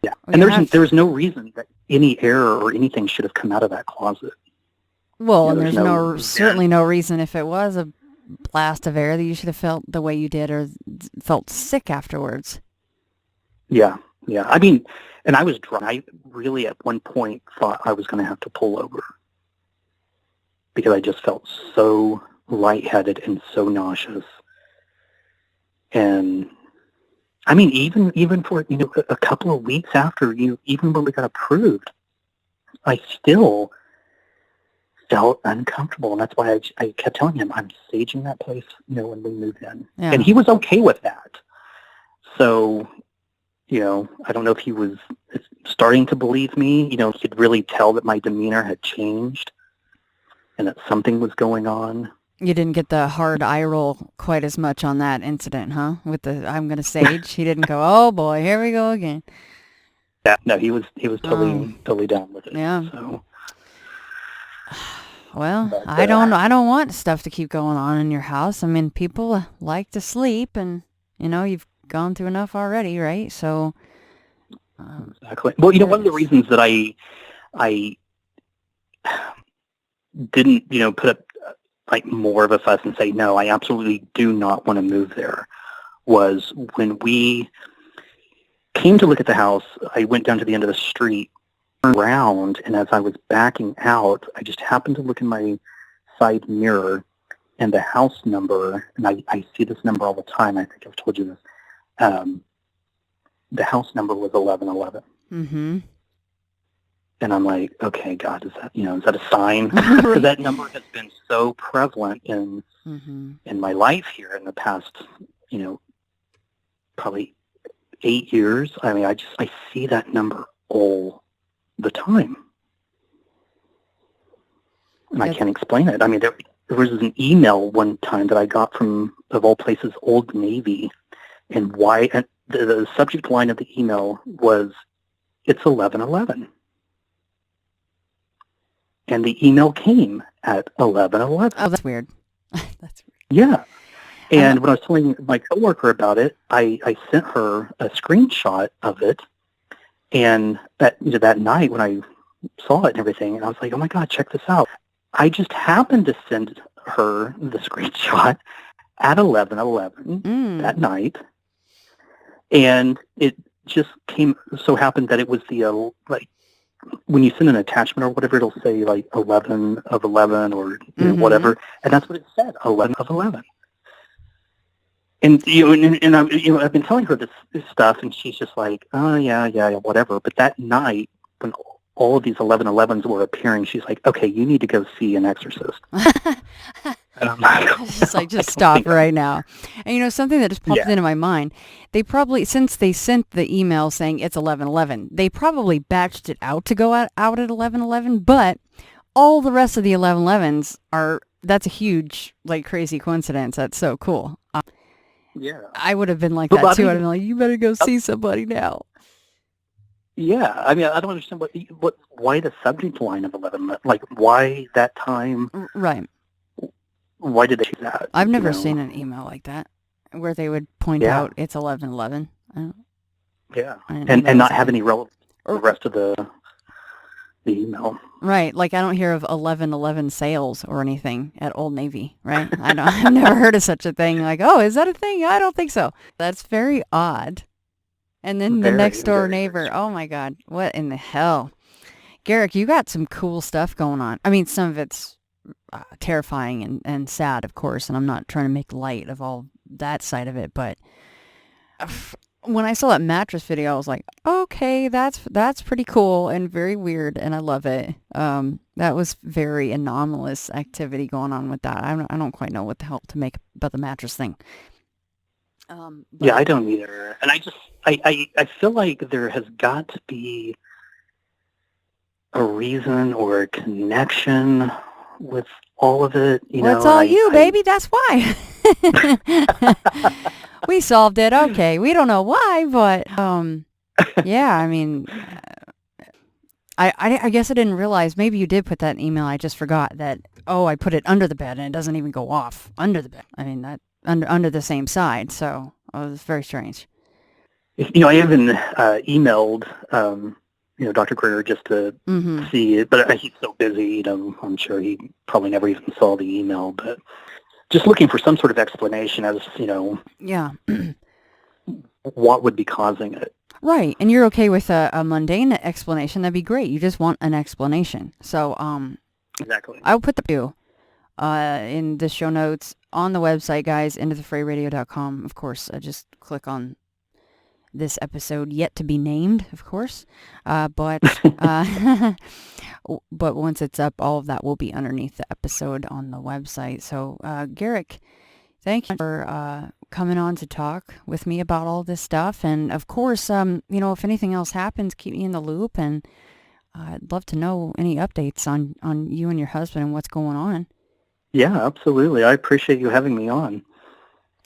Yeah. And there's no reason that any air or anything should have come out of that closet. Well, and there's certainly no reason if it was a blast of air that you should have felt the way you did or felt sick afterwards. Yeah. I mean, and I was drunk. I really at one point thought I was going to have to pull over because I just felt so lightheaded and so nauseous. And I mean, even for, a couple of weeks after, even when we got approved, I still felt uncomfortable, and that's why I kept telling him I'm saging that place, when we moved in. Yeah. And he was okay with that. So, I don't know if he was starting to believe me. He could really tell that my demeanor had changed and that something was going on. You didn't get the hard eye roll quite as much on that incident, huh? With the I'm going to sage. He didn't go, oh boy, here we go again. Yeah, no, he was totally down with it. Yeah. So, well, but, I don't want stuff to keep going on in your house. I mean, people like to sleep, and you've gone through enough already, right? So exactly. Well, one of the reasons that I didn't, put up like more of a fuss and say, no, I absolutely do not want to move there, was when we came to look at the house, I went down to the end of the street, turned around, and as I was backing out, I just happened to look in my side mirror, and the house number, and I see this number all the time, I think I've told you this, the house number was 1111. Mm-hmm. And I'm like, okay, God, is that a sign? Because that number has been so prevalent in my life here in the past, probably 8 years. I mean, I see that number all the time. And I can't explain it. I mean, there was an email one time that I got from, of all places, Old Navy, and the subject line of the email was, it's 1111. And the email came at 11:11. Oh, that's weird. That's weird. Yeah. And when I was telling my coworker about it, I sent her a screenshot of it. And that night when I saw it and everything, and I was like, oh my God, check this out. I just happened to send her the screenshot at 11:11 that night. And it just happened that it was the, when you send an attachment or whatever, it'll say like 11 of 11 or whatever, and that's what it said, 11 of 11. And I've been telling her this stuff, and she's just like, oh yeah, whatever. But that night, when all of these 1111s were appearing, she's like, okay, you need to go see an exorcist. And I'm like, just stop right now. And something that just popped into my mind, they probably, since they sent the email saying it's 11:11, they probably batched it out to go out at 11:11, but all the rest of the 11:11s that's a huge, crazy coincidence. That's so cool. Yeah. I would have been like that too. I'd have been like, you better go see somebody now. Yeah, I mean, I don't understand why the subject line of 11, why that time? Right. Why did they do that? I've never seen an email like that where they would point out it's 11:11. Yeah, and not have any relevance to the rest of the email. Right, I don't hear of 11:11 sales or anything at Old Navy, right? I've never heard of such a thing. Oh, is that a thing? I don't think so. That's very odd. And then the next door neighbor, oh my God, what in the hell? Garrick, you got some cool stuff going on. I mean, some of it's terrifying and sad, of course, and I'm not trying to make light of all that side of it, but when I saw that mattress video, I was like, okay, that's pretty cool and very weird, and I love it. That was very anomalous activity going on with that. I don't quite know what the hell to make about the mattress thing. Yeah, I don't either. And I feel like there has got to be a reason or a connection with all of it. Well, it's all you, baby. That's why. We solved it. Okay. We don't know why, but yeah, I mean, I guess I didn't realize, maybe you did put that in email. I just forgot that, I put it under the bed and it doesn't even go off under the bed. I mean, that under the same side. So it was very strange. I even emailed, Dr. Greer just to see it, but he's so busy, I'm sure he probably never even saw the email, but just looking for some sort of explanation as, yeah, what would be causing it. Right. And you're okay with a mundane explanation. That'd be great. You just want an explanation. So, exactly. I'll put the in the show notes on the website, guys, intothefrayradio.com. Of course, just click on this episode yet to be named, of course. But but once it's up, all of that will be underneath the episode on the website. So, Garrick, thank you for coming on to talk with me about all this stuff. And of course, if anything else happens, keep me in the loop. And I'd love to know any updates on you and your husband and what's going on. Yeah, absolutely. I appreciate you having me on.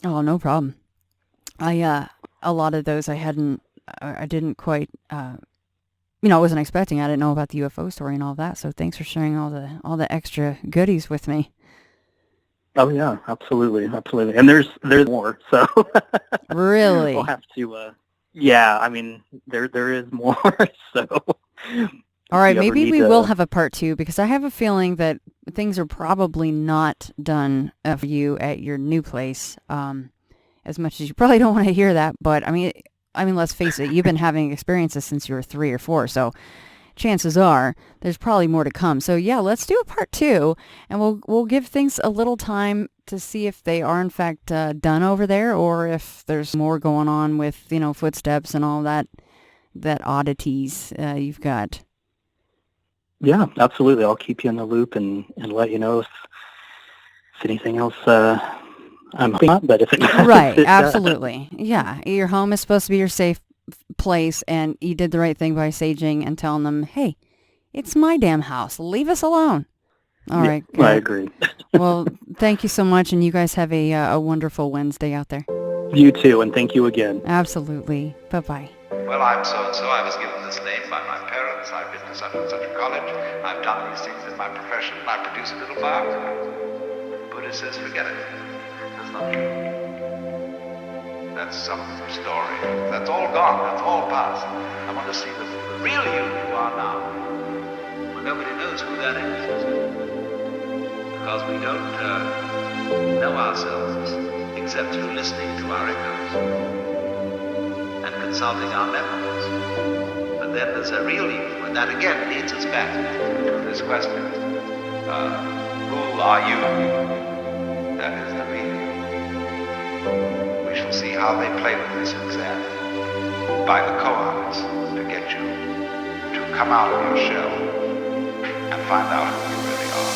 Oh, no problem. A lot of those I didn't quite, I wasn't expecting. I didn't know about the UFO story and all that. So thanks for sharing all the extra goodies with me. Oh yeah, absolutely. And there's more. So really, we'll have to. Yeah, I mean, there is more. So. All right, maybe we will have a part 2, because I have a feeling that things are probably not done for you at your new place. As much as you probably don't want to hear that, but I mean, let's face it, you've been having experiences since you were 3 or 4, so chances are there's probably more to come. So yeah, let's do a part 2, and we'll give things a little time to see if they are in fact done over there, or if there's more going on with footsteps and all that oddities you've got. Yeah, absolutely. I'll keep you in the loop and let you know if anything else. I'm hoping not, but if it does, right, absolutely. Yeah, your home is supposed to be your safe place, and you did the right thing by saging and telling them, "Hey, it's my damn house. Leave us alone." All right. Good. I agree. Well, thank you so much, and you guys have a wonderful Wednesday out there. You too, and thank you again. Absolutely. Bye-bye. Well, I'm so-and-so. I was given this name by my parents. I've been to such and such a college. I've done these things in my profession. I produce a little biography. Buddha says, forget it. That's not true. That's some story. That's all gone. That's all past. I want to see the real you are now. Well, nobody knows who that is. Because we don't know ourselves except through listening to our echoes and consulting our memories. But then there's a real you, and that again leads us back to this question. Who are you? That is the real you. We shall see how they play with this exam by the koans to get you to come out of your shell and find out who you really are.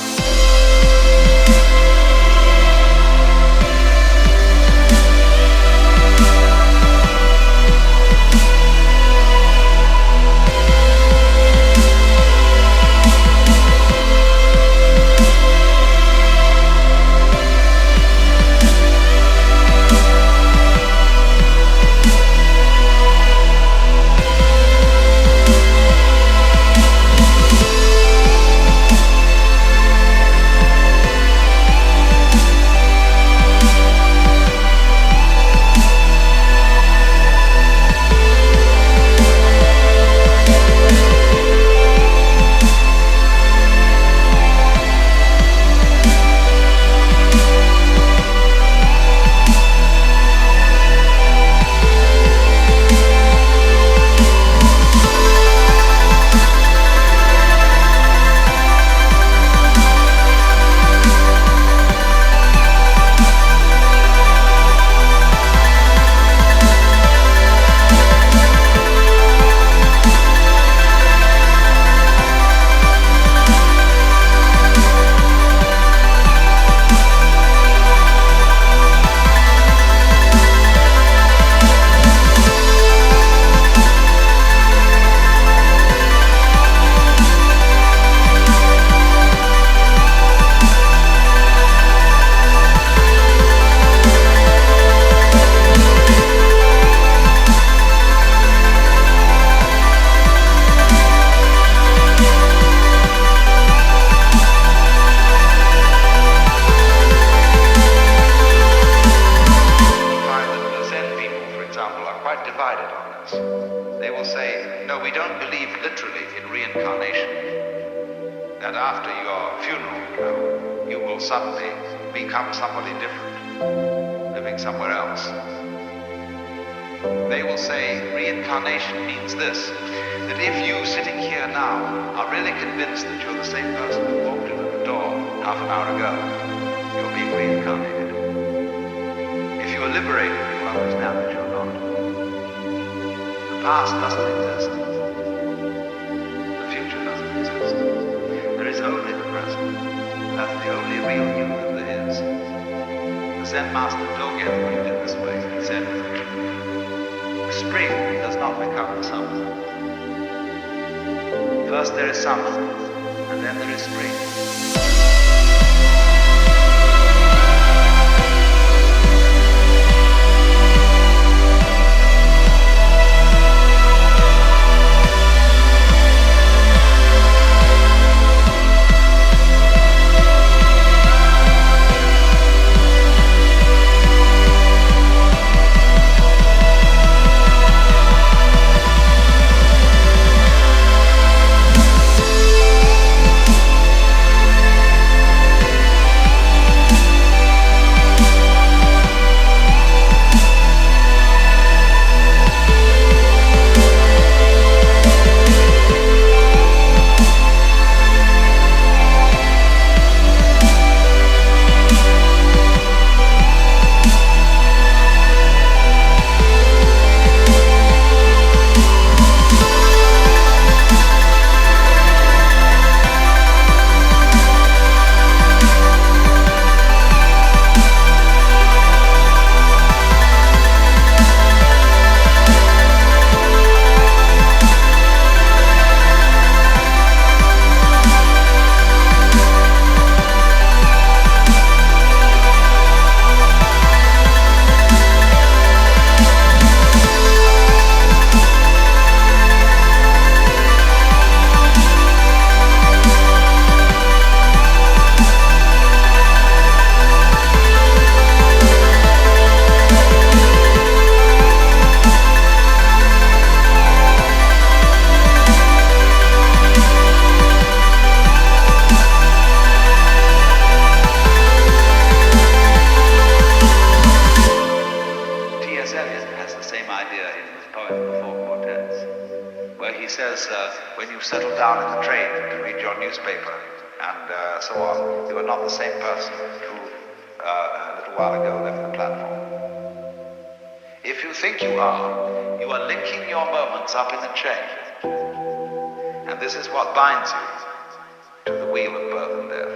past doesn't exist. The future doesn't exist. There is only the present. That's the only real you that there is. The Zen master Dogen put it in this way. He said, the spring does not become the summer. First there is summer, and then there is spring. When you settle down in the train to read your newspaper and so on, you are not the same person who a little while ago left the platform. If you think you are linking your moments up in the chain. And this is what binds you to the wheel of birth and death.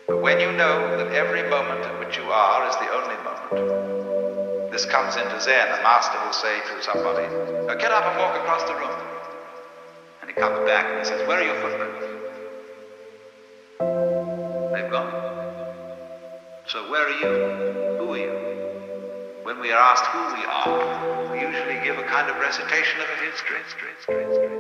But when you know that every moment in which you are is the only moment, this comes into Zen. A master will say to somebody, get up and walk across the room. And he comes back and he says, where are your footprints? They've gone. So where are you? Who are you? When we are asked who we are, we usually give a kind of recitation of a history.